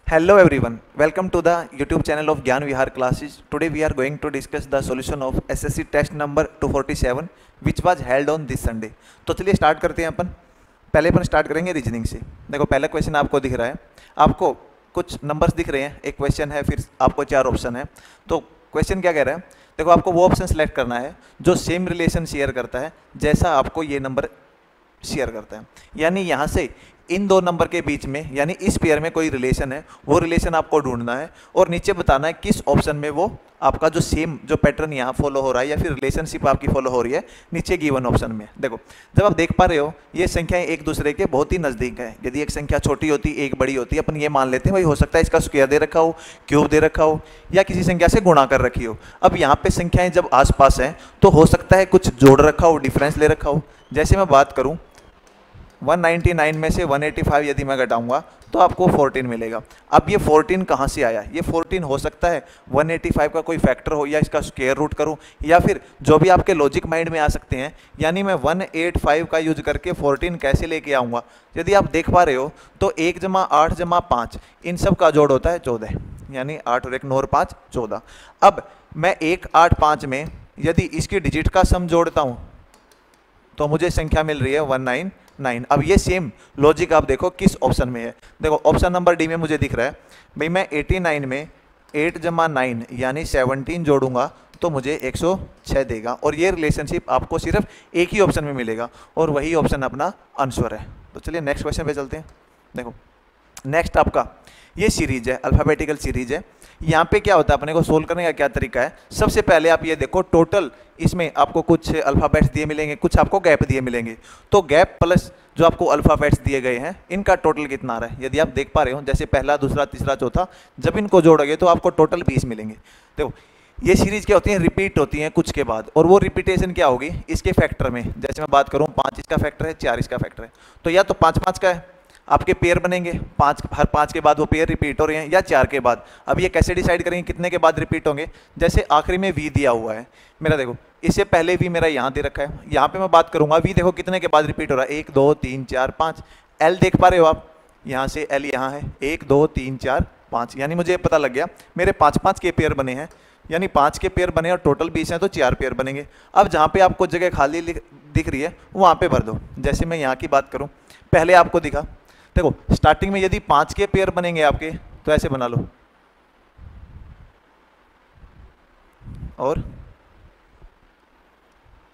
Hello everyone, welcome to the YouTube channel of Gyan Vihar classes. Today we are going to discuss the solution of SSC test number 247 which was held on this Sunday. तो चलिए start करते हैं अपन। पहले अपन start करेंगे reasoning से। देखो पहला question आपको दिख रहा है, आपको कुछ नंबर्स दिख रहे हैं, एक क्वेश्चन है, फिर आपको 4 ऑप्शन है। तो क्वेश्चन क्या कह रहा है, देखो आपको वो ऑप्शन सेलेक्ट करना है जो सेम रिलेशन शेयर करता है जैसा आपको ये नंबर शेयर करता है। यानी यहाँ से इन दो नंबर के बीच में यानी इस पेयर में कोई रिलेशन है, वो रिलेशन आपको ढूंढना है और नीचे बताना है किस ऑप्शन में वो आपका जो सेम जो पैटर्न यहाँ फॉलो हो रहा है या फिर रिलेशनशिप आपकी फॉलो हो रही है नीचे गिवन ऑप्शन में। देखो जब आप देख पा रहे हो ये संख्याएं एक दूसरे के बहुत ही नज़दीक है। यदि एक संख्या छोटी होती एक बड़ी होती, अपन ये मान लेते हैं भाई हो सकता है इसका स्क्वायर दे रखा हो, क्यूब दे रखा हो या किसी संख्या से गुणा कर रखी हो। अब यहाँ पे संख्याएं जब आसपास हैं तो हो सकता है कुछ जोड़ रखा हो, डिफरेंस ले रखा हो। जैसे मैं बात करूँ 199 में से 185 यदि मैं घटाऊंगा तो आपको 14 मिलेगा। अब ये 14 कहाँ से आया? ये 14 हो सकता है 185 का कोई फैक्टर हो या इसका स्क्वायर रूट करूं या फिर जो भी आपके लॉजिक माइंड में आ सकते हैं। यानी मैं 185 का यूज करके 14 कैसे लेके आऊँगा? यदि आप देख पा रहे हो तो 1 + 8 + 5 इन सब का जोड़ होता है 14, यानी 8 और 1 9 और 5 14। अब मैं 1 8 5 में यदि इसकी डिजिट का सम जोड़ता हूँ तो मुझे संख्या मिल रही है 199। अब ये सेम लॉजिक आप देखो किस ऑप्शन में है। देखो ऑप्शन नंबर डी में मुझे दिख रहा है भाई मैं 89 में 8 + 9 यानी 17 जोड़ूंगा तो मुझे 106 देगा और ये रिलेशनशिप आपको सिर्फ एक ही ऑप्शन में मिलेगा और वही ऑप्शन अपना आंसर है। तो चलिए नेक्स्ट क्वेश्चन पे चलते हैं। देखो नेक्स्ट आपका ये सीरीज है, अल्फ़ाबेटिकल सीरीज है। यहाँ पे क्या होता है, अपने को सोल्व करने का क्या तरीका है? सबसे पहले आप ये देखो टोटल इसमें आपको कुछ अल्फ़ाबेट्स दिए मिलेंगे, कुछ आपको गैप दिए मिलेंगे। तो गैप प्लस जो आपको अल्फ़ाबेट्स दिए गए हैं इनका टोटल कितना आ रहा है? यदि आप देख पा रहे हो जैसे पहला दूसरा तीसरा चौथा, जब इनको जोड़ोगे तो आपको टोटल 20 मिलेंगे। देखो ये सीरीज क्या होती है, रिपीट होती हैं कुछ के बाद, और वो रिपीटेशन क्या होगी इसके फैक्टर में। जैसे मैं बात करूँ 5 इसका फैक्टर है, 4 इसका फैक्टर है, तो या तो 5 5 का है आपके पेयर बनेंगे, 5 हर 5 के बाद वो पेयर रिपीट हो रहे हैं या 4 के बाद। अब ये कैसे डिसाइड करेंगे कितने के बाद रिपीट होंगे? जैसे आखिरी में वी दिया हुआ है मेरा, देखो इससे पहले वी मेरा यहाँ दे रखा है, यहाँ पे मैं बात करूँगा वी देखो कितने के बाद रिपीट हो रहा है, 1 2 3 4 5। एल देख पा रहे हो आप, यहाँ से एल यहाँ है 1 2 3 4 5, यानी मुझे पता लग गया मेरे 5 5 के पेयर बने हैं, यानी 5 के पेयर बने और टोटल 20 हैं तो 4 पेयर बनेंगे। अब जहाँ पे आपको जगह खाली दिख रही है वहाँ पे भर दो। जैसे मैं यहाँ की बात करूँ, पहले आपको दिखा, देखो स्टार्टिंग में यदि 5 के पेयर बनेंगे आपके तो ऐसे बना लो और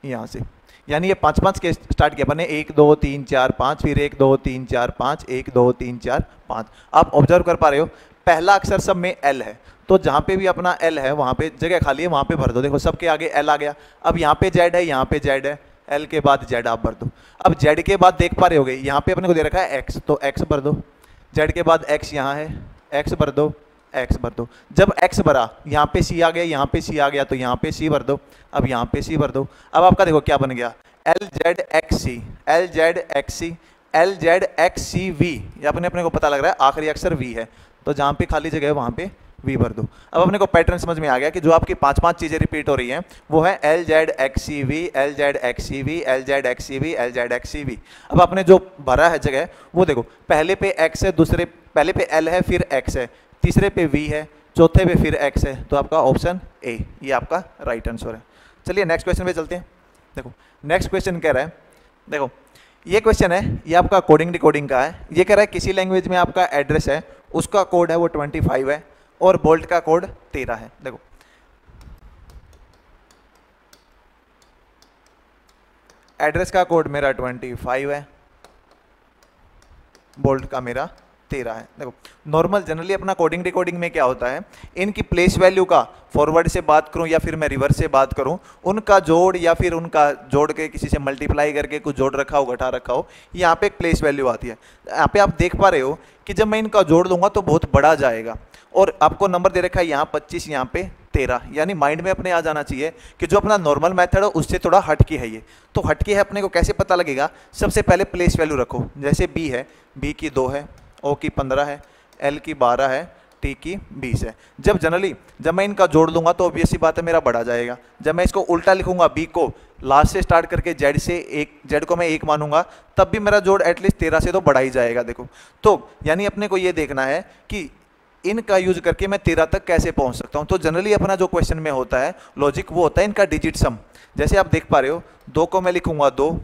यहां से, यानी ये 5 5 के स्टार्ट किया बने 1 2 3 4 5, फिर 1 2 3 4 5, 1 2 3 4 5। आप ऑब्जर्व कर पा रहे हो पहला अक्षर सब में एल है, तो जहां पे भी अपना एल है वहां पे जगह खाली है वहां पे भर दो। देखो सबके आगे एल आ गया। अब यहाँ पे जेड है, यहाँ पे जेड है, एल के बाद जेड आप भर दो। अब जेड के बाद देख पा रहे होगे यहाँ पे अपने को दे रखा है एक्स, तो एक्स भर दो। जेड के बाद एक्स यहाँ है, एक्स भर दो, एक्स भर दो। जब एक्स भरा यहाँ पे सी आ गया, यहाँ पे सी आ गया तो यहाँ पे सी भर दो। अब यहाँ पे सी भर दो। अब आपका देखो क्या बन गया, L Z X C, L Z X C, L Z X C V. ये अपने को पता लग रहा है आखिरी अक्षर वी है, तो जहाँ पे खाली जगह है वहाँ पे वी भर दो। अब अपने को पैटर्न समझ में आ गया कि जो आपकी 5 5 चीज़ें रिपीट हो रही हैं वो है L Z X C V, L Z X C V, L Z X C V, L Z X C V. अब आपने जो भरा है जगह वो देखो, पहले पे एक्स है, दूसरे पहले पे एल है, फिर एक्स है, तीसरे पे वी है, चौथे पे फिर एक्स है, तो आपका ऑप्शन ए ये आपका राइट आंसर है। चलिए नेक्स्ट क्वेश्चन पे चलते हैं। देखो नेक्स्ट क्वेश्चन कह रहा है, देखो ये क्वेश्चन है ये आपका कोडिंग डिकोडिंग का है। ये कह रहा है किसी लैंग्वेज में आपका एड्रेस है उसका कोड है वो 25 है और बोल्ट का कोड 13 है। देखो एड्रेस का कोड मेरा 25 है, बोल्ट का मेरा 13 है। देखो नॉर्मल जनरली अपना कोडिंग डिकोडिंग में क्या होता है, इनकी प्लेस वैल्यू का फॉरवर्ड से बात करूं या फिर मैं रिवर्स से बात करूं, उनका जोड़ या फिर उनका जोड़ के किसी से मल्टीप्लाई करके कुछ जोड़ रखा हो घटा रखा हो, यहाँ पे एक प्लेस वैल्यू आती है। यहाँ पे आप देख पा रहे हो कि जब मैं इनका जोड़ दूंगा तो बहुत बड़ा जाएगा और आपको नंबर दे रखा है यहाँ 25 यहाँ पे 13, यानी माइंड में अपने आ जाना चाहिए कि जो अपना नॉर्मल मेथड है उससे थोड़ा हटके है ये। तो हटके है अपने को कैसे पता लगेगा? सबसे पहले प्लेस वैल्यू रखो। जैसे बी है, बी की 2 है, ओ की 15 है, एल की 12 है, टी की 20 है। जब मैं इनका जोड़ दूंगा तो ऑब्वियस सी बात है मेरा बढ़ा जाएगा। जब मैं इसको उल्टा लिखूंगा, बी को लास्ट से स्टार्ट करके जेड से एक, जेड को मैं 1 मानूंगा, तब भी मेरा जोड़ एटलीस्ट 13 से तो बढ़ा ही जाएगा। देखो तो यानी अपने को ये देखना है कि इनका यूज करके मैं 13 तक कैसे पहुंच सकता हूं। तो जनरली अपना जो क्वेश्चन में होता है लॉजिक वो होता है इनका डिजिट सम। जैसे आप देख पा रहे हो 2 को मैं लिखूंगा 2,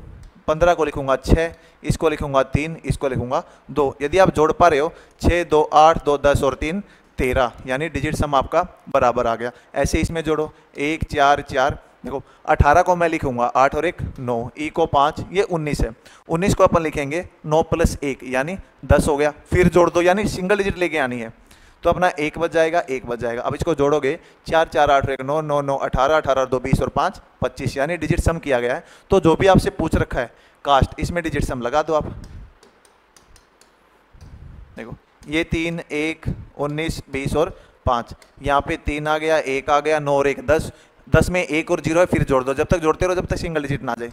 15 को लिखूंगा 6, इसको लिखूंगा 3, इसको लिखूंगा 2। यदि आप जोड़ पा रहे हो 6, 2, 8, 2, 10 और 3, 13, यानी डिजिट सम आपका बराबर आ गया। ऐसे इसमें जोड़ो 1, 4, 4, देखो 18 को मैं लिखूंगा 8 और 1 9, ई को 5, ये 19 है। 19 को अपन लिखेंगे 9 + 1 यानी 10 हो गया। फिर जोड़ दो यानी सिंगल डिजिट लेके आनी है, तो अपना 1 बच जाएगा, 1 बच जाएगा। अब इसको जोड़ोगे 4, 4, 8 और 1 9, 9, 9, 18, 18 और 2 20 और 5 25, यानी डिजिट सम किया गया है। तो जो भी आपसे पूछ रखा है कास्ट, इसमें डिजिट सम लगा दो आप। देखो ये 3, 1, 19, 20 और 5, यहाँ पे 3 आ गया, 1 आ गया, 9 और 1 10, 10 में 1 और 0 है, फिर जोड़ दो, जब तक जोड़ते रहो जब तक सिंगल डिजिट ना आ जाए।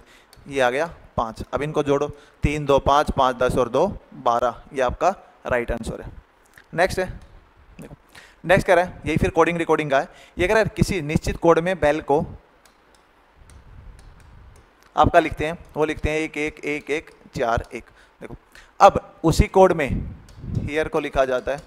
ये आ गया 5। अब इनको जोड़ो 3, 2, 5, 5, 10 और 2 12, ये आपका राइट आंसर है। नेक्स्ट है, देखो नेक्स्ट कह रहा है, यही फिर कोडिंग रिकॉर्डिंग का है। ये कह रहा है किसी निश्चित कोड में बेल को आपका लिखते हैं, वो लिखते हैं 1, 1, 1, 1, 4, 1। देखो अब उसी कोड में हियर को लिखा जाता है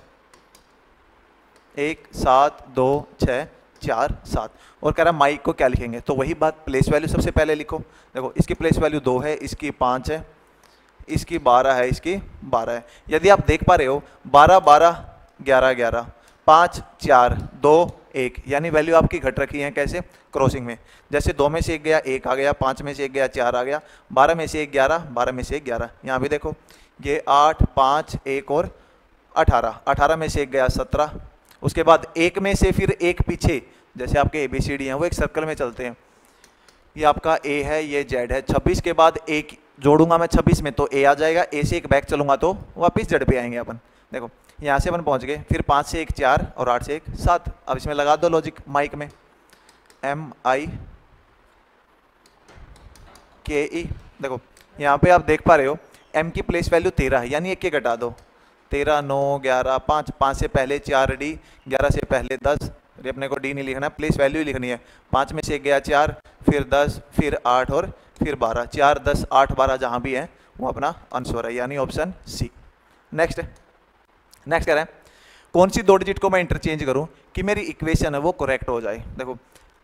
1, 7, 2, 6, 4, 7, और कह रहा है माइक को क्या लिखेंगे, तो वही बात प्लेस वैल्यू सबसे पहले लिखो। देखो इसकी प्लेस वैल्यू 2 है, इसकी 5 है, इसकी 12 है, इसकी 12 है। यदि आप देख पा रहे हो 12, 12, 11, 11, 5, 4, 2, 1, यानी वैल्यू आपकी घट रखी है कैसे, क्रॉसिंग में। जैसे 2 में से 1 गया 1 आ गया, 5 में से 1 गया 4 आ गया, 12 में से 1 11, 12 में से 1 11। यहाँ भी देखो ये 8, 5, 1 और 18, 18 में से 1 गया 17। उसके बाद 1 में से फिर 1 पीछे, जैसे आपके ABCD हैं वो एक सर्कल में चलते हैं। ये आपका A है, ये Z है। 26 के बाद 1 जोड़ूंगा मैं 26 में तो A आ जाएगा, A से 1 बैक चलूंगा तो वापस Z पे आएंगे अपन। देखो यहाँ से अपन पहुँच गए, फिर 5 से 1 4 और 8 से 1 7। अब इसमें लगा दो लॉजिक माइक में MIKE। देखो यहाँ पे आप देख पा रहे हो M की प्लेस वैल्यू 13 है, यानी 1 के घटा दो, 13, 9, 11, 5, 5 से पहले 4 D, 11 से पहले 10, अरे अपने को डी नहीं लिखना, प्लेस वैल्यू ही लिखनी है। 5 में से 1 गया 4, फिर 10, फिर 8 और फिर 12, 4, 10, 8, 12 जहाँ भी है वो अपना आंसर है, यानी ऑप्शन सी। नेक्स्ट कह रहे हैं कौन सी 2 डिजिट को मैं इंटरचेंज करूं कि मेरी इक्वेशन है वो करेक्ट हो जाए। देखो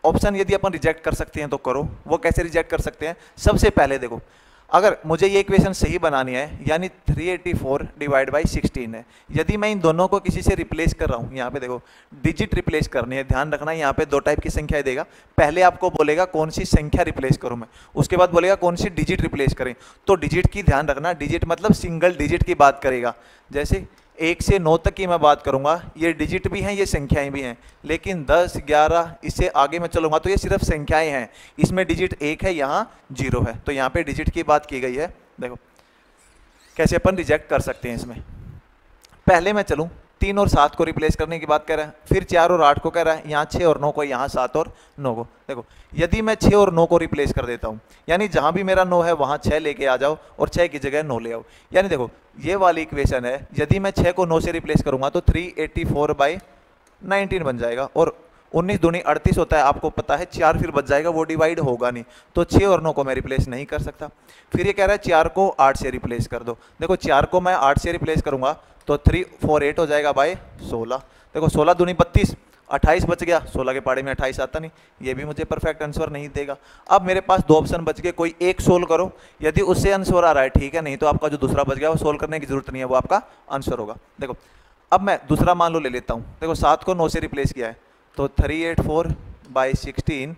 ऑप्शन यदि अपन रिजेक्ट कर सकते हैं तो करो। वो कैसे रिजेक्ट कर सकते हैं, सबसे पहले देखो अगर मुझे ये इक्वेशन सही बनानी है, यानी 384 डिवाइड बाई 16 है, यदि मैं इन दोनों को किसी से रिप्लेस कर रहा हूँ, यहाँ पे देखो डिजिट रिप्लेस करनी है, ध्यान रखना यहाँ पे 2 टाइप की संख्या देगा। पहले आपको बोलेगा कौन सी संख्या रिप्लेस करूँ मैं, उसके बाद बोलेगा कौन सी डिजिट रिप्लेस करें। तो डिजिट की ध्यान रखना, डिजिट मतलब सिंगल डिजिट की बात करेगा। जैसे 1 से 9 तक की मैं बात करूंगा, ये डिजिट भी हैं, ये संख्याएं भी हैं, लेकिन 10, 11 इससे आगे मैं चलूंगा तो ये सिर्फ संख्याएं हैं। इसमें डिजिट 1 है, यहाँ 0 है, तो यहाँ पे डिजिट की बात की गई है। देखो कैसे अपन रिजेक्ट कर सकते हैं इसमें। पहले मैं चलूँ 3 और 7 को रिप्लेस करने की बात कर रहा है, फिर 4 और 8 को कह रहा है, यहाँ 6 और 9 को, यहाँ 7 और 9 को। देखो यदि मैं 6 और 9 को रिप्लेस कर देता हूँ, यानी जहाँ भी मेरा 9 है वहाँ 6 लेके आ जाओ और 6 की जगह 9 ले आओ। यानी देखो ये वाली इक्वेशन है, यदि मैं 6 को 9 से रिप्लेस करूँगा तो 384/19 बन जाएगा, और 19 दूनी 38 होता है, आपको पता है 4 फिर बच जाएगा, वो डिवाइड होगा नहीं, तो 6 और 9 को मैं रिप्लेस नहीं कर सकता। फिर ये कह रहा है 4 को 8 से रिप्लेस कर दो। देखो 4 को मैं 8 से रिप्लेस करूंगा तो 348 हो जाएगा बाय 16। देखो 16 दूनी 32, 28 बच गया, 16 के पाड़े में 28 आता नहीं, ये भी मुझे परफेक्ट आंसर नहीं देगा। अब मेरे पास 2 ऑप्शन बच गए, कोई एक सोल्व करो, यदि उससे आंसर आ रहा है ठीक है, नहीं तो आपका जो दूसरा बच गया वो सोल्व करने की जरूरत नहीं है, वो आपका आंसर होगा। देखो अब मैं दूसरा मान लो ले लेता हूँ। देखो 7 को 9 से रिप्लेस किया है तो 384/16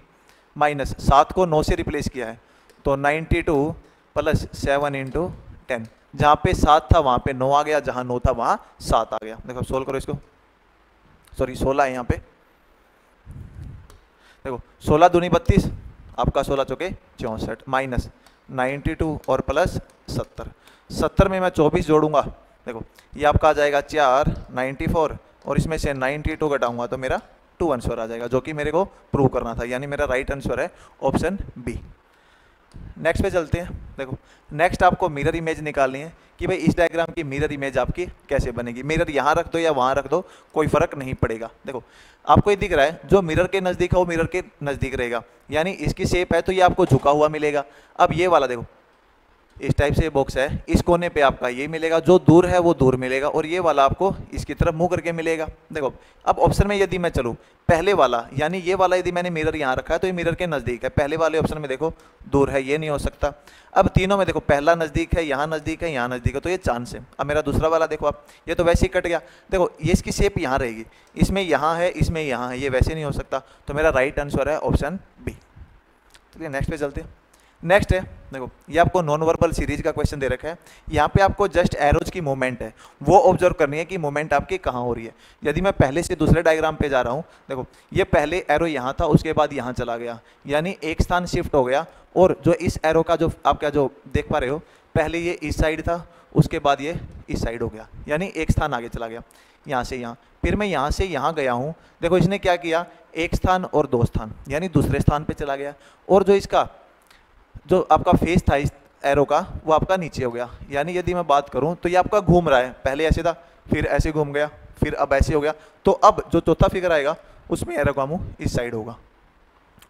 माइनस 7 को 9 से रिप्लेस किया है तो 92 + 7 × 10। जहाँ पे 7 था वहाँ पे 9 आ गया, जहाँ 9 था वहाँ 7 आ गया। देखो सोल्व करो इसको, सॉरी 16 है यहाँ पे। देखो 16 दूनी 32, आपका 16 चौके 64, माइनस 92 और प्लस 70। 70 में मैं 24 जोड़ूंगा, देखो ये आपका आ जाएगा 4, 94, और इसमें से 92 घटाऊंगा तो मेरा 2 आंसर आ जाएगा, जो कि मेरे को प्रूव करना था, यानी मेरा राइट आंसर है ऑप्शन बी। नेक्स्ट पे चलते हैं। देखो नेक्स्ट आपको मिरर इमेज निकालनी है कि भाई इस डायग्राम की मिरर इमेज आपकी कैसे बनेगी। मिरर यहाँ रख दो या वहाँ रख दो, कोई फर्क नहीं पड़ेगा। देखो आपको ये दिख रहा है जो मिरर के नज़दीक है वो मिरर के नज़दीक रहेगा, यानी इसकी शेप है तो ये आपको झुका हुआ मिलेगा। अब ये वाला देखो, इस टाइप से बॉक्स है, इस कोने पे आपका ये मिलेगा, जो दूर है वो दूर मिलेगा, और ये वाला आपको इसकी तरफ मुंह करके मिलेगा। देखो अब ऑप्शन में यदि मैं चलूँ, पहले वाला यानी ये वाला यदि मैंने मिरर यहाँ रखा है तो ये मिरर के नज़दीक है, पहले वाले ऑप्शन में देखो दूर है, ये नहीं हो सकता। अब तीनों में देखो पहला नज़दीक है, यहाँ नज़दीक है, यहाँ नज़दीक है, तो ये चांस है। अब मेरा दूसरा वाला देखो आप, ये तो वैसे ही कट गया। देखो ये इसकी शेप यहाँ रहेगी, इसमें यहाँ है, इसमें यहाँ है, ये वैसे नहीं हो सकता, तो मेरा राइट आंसर है ऑप्शन बी। चलिए नेक्स्ट पे चलते हैं। नेक्स्ट है, देखो ये आपको नॉन वर्बल सीरीज का क्वेश्चन दे रखा है। यहाँ पे आपको जस्ट एरोज की मूवमेंट है, वो ऑब्जर्व करनी है कि मूवमेंट आपकी कहाँ हो रही है। यदि मैं पहले से दूसरे डायग्राम पे जा रहा हूँ, देखो ये पहले एरो यहाँ था, उसके बाद यहाँ चला गया, यानी एक स्थान शिफ्ट हो गया। और जो इस एरो का जो आप क्या जो देख पा रहे हो, पहले ये इस साइड था, उसके बाद ये इस साइड हो गया, यानी एक स्थान आगे चला गया, यहाँ से यहाँ। फिर मैं यहाँ से यहाँ गया हूँ, देखो इसने क्या किया, एक स्थान और दो स्थान, यानी दूसरे स्थान पे चला गया। और जो इसका जो आपका फेस था इस एरो का, वो आपका नीचे हो गया। यानी यदि मैं बात करूं तो ये आपका घूम रहा है, पहले ऐसे था, फिर ऐसे घूम गया, फिर अब ऐसे हो गया। तो अब जो चौथा फिगर आएगा उसमें एरो का मुंह इस साइड होगा।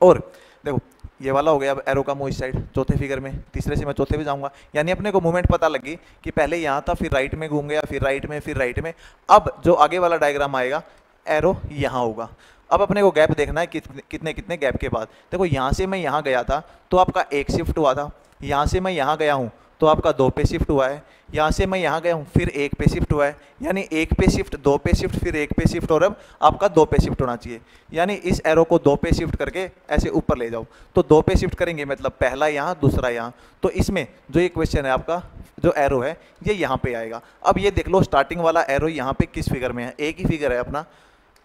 और देखो ये वाला हो गया, अब एरो का मुंह इस साइड चौथे फिगर में, तीसरे से मैं चौथे पे जाऊंगा। यानी अपने को मूवमेंट पता लगी कि पहले यहाँ था, फिर राइट में घूम गया, फिर राइट में, फिर राइट में। अब जो आगे वाला डायग्राम आएगा, एरो यहाँ होगा। अब अपने को गैप देखना है कितने कितने गैप के बाद। देखो यहाँ से मैं यहाँ गया था तो आपका एक शिफ्ट हुआ था, यहाँ से मैं यहाँ गया हूँ तो आपका दो पे शिफ्ट हुआ है, यहाँ से मैं यहाँ गया हूँ फिर एक पे शिफ्ट हुआ है, यानी एक पे शिफ्ट, दो पे शिफ्ट, फिर एक पे शिफ्ट, और अब आपका दो पे शिफ्ट होना चाहिए। यानी इस एरो को दो पे शिफ्ट करके ऐसे ऊपर ले जाओ, तो दो पे शिफ्ट करेंगे मतलब पहला यहाँ, दूसरा यहाँ। तो इसमें जो ये क्वेश्चन है आपका, जो एरो है ये यहाँ पे आएगा। अब ये देख लो स्टार्टिंग वाला एरो यहाँ पे किस फिगर में है, एक ही फिगर है अपना,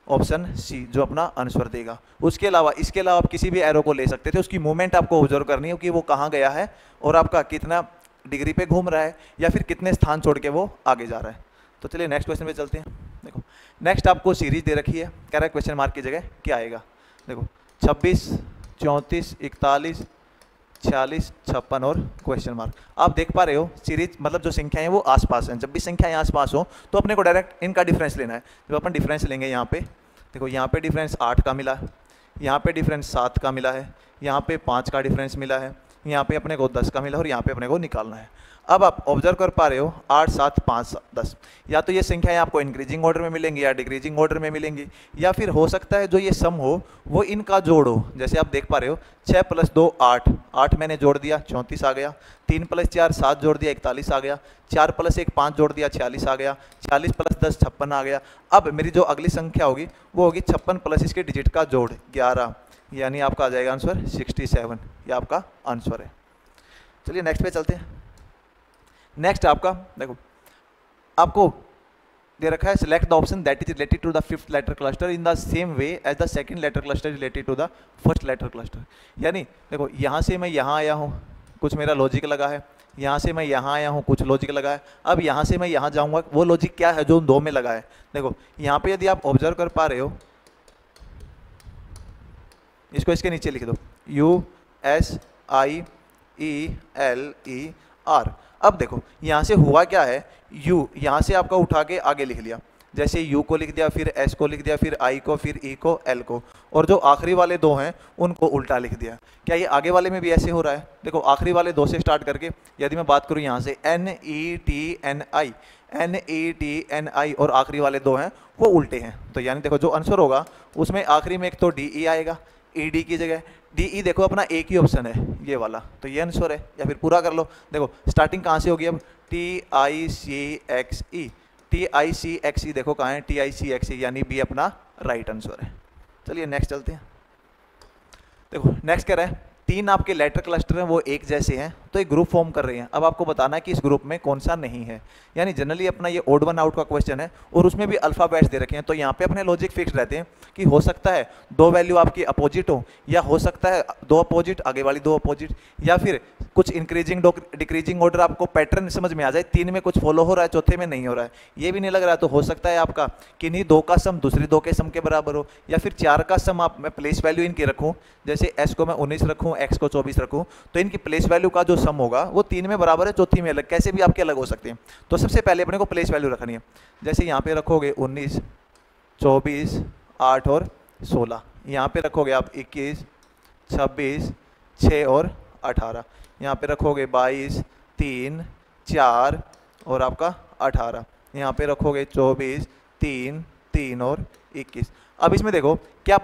ऑप्शन सी जो अपना आंसर देगा। उसके अलावा इसके अलावा आप किसी भी एरो को ले सकते थे, उसकी मूवमेंट आपको ऑब्जर्व करनी है कि वो कहाँ गया है और आपका कितना डिग्री पे घूम रहा है, या फिर कितने स्थान छोड़ के वो आगे जा रहा है। तो चलिए नेक्स्ट क्वेश्चन पे चलते हैं। देखो नेक्स्ट आपको सीरीज दे रखी है, कह रहा है क्वेश्चन मार्क की जगह क्या आएगा। देखो 26, 34, 41, 46, 56 और क्वेश्चन मार्क। आप देख पा रहे हो सीरीज मतलब जो संख्याएं हैं वो आसपास हैं। जब भी संख्याएं आसपास हो तो अपने को डायरेक्ट इनका डिफरेंस लेना है। जब अपन डिफरेंस लेंगे यहाँ पे, देखो यहाँ पे डिफरेंस 8 का मिला है, यहाँ पे डिफरेंस 7 का मिला है, यहाँ पे 5 का डिफरेंस मिला है, यहाँ पे अपने को 10 का मिला और यहाँ पे अपने को निकालना है। अब आप ऑब्जर्व कर पा रहे हो 8, 7, 5, 10, या तो ये संख्याएं आपको इंक्रीजिंग ऑर्डर में मिलेंगी या डिक्रीजिंग ऑर्डर में मिलेंगी, या फिर हो सकता है जो ये सम हो वो इनका जोड़ हो। जैसे आप देख पा रहे हो 6 + 2 8, 8 मैंने जोड़ दिया 34 आ गया, 3 + 4 7 जोड़ दिया 41 आ गया, 4 + 1 5 जोड़ दिया 46 आ गया, 40 + 10 56 आ गया। अब मेरी जो अगली संख्या होगी वो होगी 56 प्लस इसके डिजिट का जोड़ 11, यानी आपका आ जाएगा आंसर 67, ये आपका आंसर है। चलिए नेक्स्ट पे चलते हैं। नेक्स्ट आपका देखो आपको दे रखा है select the option that is related to the fifth letter cluster in the same way as the second letter cluster related to the first letter cluster. यानी देखो यहाँ से मैं यहाँ आया हूँ, कुछ मेरा लॉजिक लगा है, यहाँ से मैं यहाँ आया हूँ, कुछ लॉजिक लगा है। अब यहाँ से मैं यहाँ जाऊँगा, वो लॉजिक क्या है जो उन दो में लगा है। देखो यहाँ पे यदि आप ऑब्जर्व कर पा रहे हो, इसको इसके नीचे लिख दो USIELER। अब देखो यहाँ से हुआ क्या है, U यहाँ से आपका उठा के आगे लिख लिया, जैसे U को लिख दिया, फिर S को लिख दिया, फिर I को, फिर E को, L को, और जो आखिरी वाले दो हैं उनको उल्टा लिख दिया। क्या ये आगे वाले में भी ऐसे हो रहा है? देखो आखिरी वाले दो से स्टार्ट करके यदि मैं बात करूँ यहाँ से NETNI और आखिरी वाले दो हैं वो उल्टे हैं, तो यानी देखो जो आंसर होगा उसमें आखिरी में एक तो DE आएगा, ED की जगह DE देखो अपना एक ही ऑप्शन है ये वाला, तो ये आंसर है। या फिर पूरा कर लो, देखो स्टार्टिंग कहाँ से होगी अब TICXE देखो कहाँ है TICXE, यानी बी अपना राइट आंसर है। चलिए नेक्स्ट चलते हैं। देखो नेक्स्ट कह रहा है तीन आपके लेटर क्लस्टर हैं वो एक जैसे हैं तो एक ग्रुप फॉर्म कर रहे हैं। अब आपको बताना है कि इस ग्रुप में कौन सा नहीं है। यानी जनरली अपना ये ओड वन आउट का क्वेश्चन है और उसमें भी अल्फाबेट्स दे रखे हैं, तो यहाँ पे अपने लॉजिक फिक्स रहते हैं कि हो सकता है दो वैल्यू आपकी अपोजिट हो, या हो सकता है दो अपोजिट आगे वाली दो अपोजिट, या फिर कुछ इंक्रीजिंग डिक्रीजिंग ऑर्डर आपको पैटर्न समझ में आ जाए, तीन में कुछ फॉलो हो रहा है चौथे में नहीं हो रहा है, ये भी नहीं लग रहा है, तो हो सकता है आपका किन्हीं दो का सम दूसरी दो के सम के बराबर हो, या फिर चार का सम आप मैं प्लेस वैल्यू इनकी रखूँ, जैसे एस को मैं 19 रखूँ, एक्स को 24 रखूँ, तो इनकी प्लेस वैल्यू का जो सम होगा वो तीन में बराबर है, चौथी में अलग, कैसे भी आपके अलग हो सकते हैं। तो सबसे पहले अपने को प्लेस वैल्यू रखनी है, जैसे यहाँ पे रखोगे 19, 24, 8 और 16, यहाँ पे रखोगे आप 21, 26, 6 और 18, यहाँ पे रखोगे 22, 3 4 और आपका 18। यहाँ पे रखोगे 24 3 3 और 21। अब इसमें देखो क्या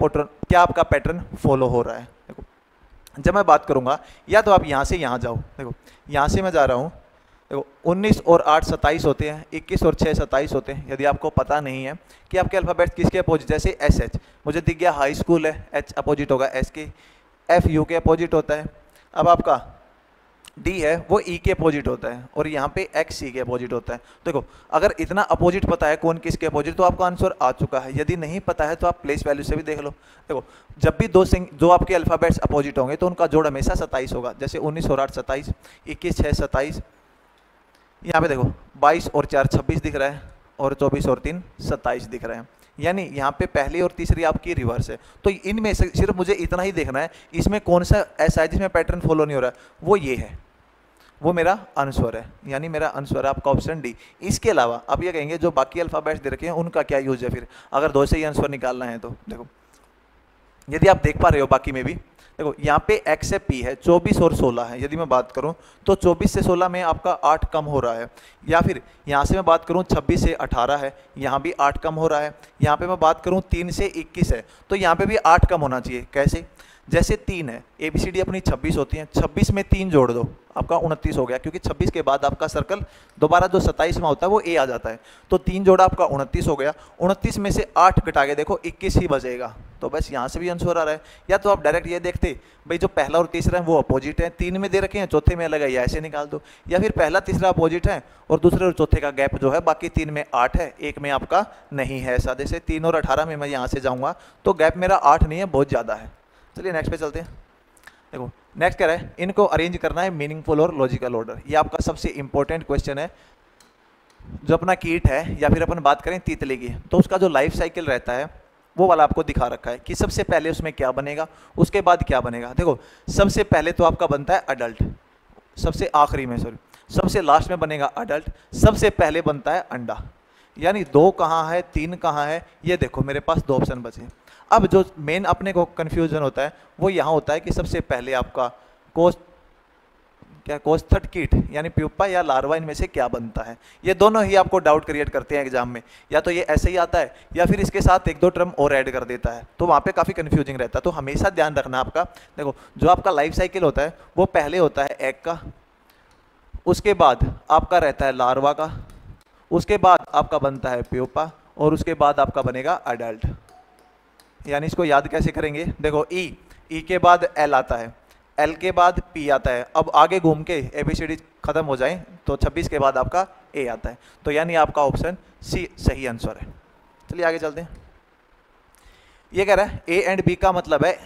आपका पैटर्न फॉलो हो रहा है। देखो जब मैं बात करूँगा या तो आप यहाँ से यहाँ जाओ, देखो यहाँ से मैं जा रहा हूँ, देखो 19 और 8 27 होते हैं, 21 और 6 27 होते हैं। यदि आपको पता नहीं है कि आपके अल्फ़ाबेट किसके अपोजिट, जैसे एस एच मुझे दिख गया हाई स्कूल है, एच अपोजिट होगा एस के, एफ यू के अपोजिट होता है। अब आपका डी है वो ई के अपोजिट होता है और यहाँ पे एक्स सी के अपोजिट होता है। देखो अगर इतना अपोजिट पता है कौन किसके अपोजिट तो आपका आंसर आ चुका है। यदि नहीं पता है तो आप प्लेस वैल्यू से भी देख लो। देखो जब भी दो आपके अल्फ़ाबेट्स अपोजिट होंगे तो उनका जोड़ हमेशा 27 होगा। जैसे 19 और 8 27, 21 6 27, यहाँ पे देखो 22 और 4 26 दिख रहा है और 24 और 3 27 दिख रहे हैं। यानी यहाँ पे पहली और तीसरी आपकी रिवर्स है। तो इनमें से सिर्फ मुझे इतना ही देखना है इसमें कौन सा ऐसा है जिसमें पैटर्न फॉलो नहीं हो रहा है, वो ये है, वो मेरा आंसर है। यानी मेरा आंसर है आपका ऑप्शन डी। इसके अलावा आप ये कहेंगे जो बाकी अल्फ़ाबेट्स दे रखे हैं उनका क्या यूज है फिर, अगर दो से ही आंसर निकालना है तो। देखो यदि आप देख पा रहे हो बाकी में भी, देखो यहाँ पे x से p है, 24 और 16 है। यदि मैं बात करूँ तो 24 से 16 में आपका 8 कम हो रहा है। या फिर यहाँ से मैं बात करूँ 26 से 18 है, यहाँ भी 8 कम हो रहा है। यहाँ पे मैं बात करूँ 3 से 21 है, तो यहाँ पे भी 8 कम होना चाहिए। कैसे, जैसे 3 है, ABCD अपनी 26 होती है, 26 में 3 जोड़ दो आपका 29 हो गया, क्योंकि 26 के बाद आपका सर्कल दोबारा जो 27 में होता है वो A आ जाता है। तो 3 जोड़ा आपका 29 हो गया, 29 में से 8 घटा के देखो 21 ही बचेगा। तो बस यहाँ से भी आंसर आ रहा है। या तो आप डायरेक्ट ये देखते भाई जो पहला और तीसरा है वो अपोजिट है, 3 में दे रखे हैं, चौथे में अलग है, या ऐसे निकाल दो। या फिर पहला तीसरा अपोजिट है और दूसरे और चौथे का गैप जो है बाकी 3 में 8 है, एक में आपका नहीं है। ऐसा जैसे 3 और 18 में मैं यहाँ से जाऊँगा तो गैप मेरा 8 नहीं है, बहुत ज़्यादा है। चलिए नेक्स्ट पे चलते हैं। देखो नेक्स्ट कह रहा है इनको अरेंज करना है मीनिंगफुल और लॉजिकल ऑर्डर। ये आपका सबसे इंपॉर्टेंट क्वेश्चन है। जो अपना कीट है या फिर अपन बात करें तीतली की, तो उसका जो लाइफ साइकिल रहता है वो वाला आपको दिखा रखा है कि सबसे पहले उसमें क्या बनेगा, उसके बाद क्या बनेगा। देखो सबसे पहले तो आपका बनता है अडल्ट, सबसे आखिरी में सबसे लास्ट में बनेगा अडल्ट, सबसे पहले बनता है अंडा। यानी 2 कहाँ है 3 कहाँ है, ये देखो मेरे पास 2 ऑप्शन बचे। अब जो मेन अपने को कन्फ्यूजन होता है वो यहाँ होता है कि सबसे पहले आपका कोस्थट कीट यानी प्यूपा या लार्वा, इनमें से क्या बनता है। ये दोनों ही आपको डाउट क्रिएट करते हैं एग्जाम में। या तो ये ऐसे ही आता है या फिर इसके साथ 1-2 टर्म और ऐड कर देता है, तो वहाँ पे काफ़ी कन्फ्यूजिंग रहता है। तो हमेशा ध्यान रखना आपका। देखो जो आपका लाइफ साइकिल होता है वो पहले होता है एग का, उसके बाद आपका रहता है लार्वा का, उसके बाद आपका बनता है प्यूपा और उसके बाद आपका बनेगा अडल्ट। यानी इसको याद कैसे करेंगे, देखो ई के बाद एल आता है, एल के बाद पी आता है। अब आगे घूम के ABCD खत्म हो जाए तो 26 के बाद आपका ए आता है। तो यानी आपका ऑप्शन सी सही आंसर है। चलिए आगे चलते हैं। ये कह रहा है ए एंड बी का मतलब है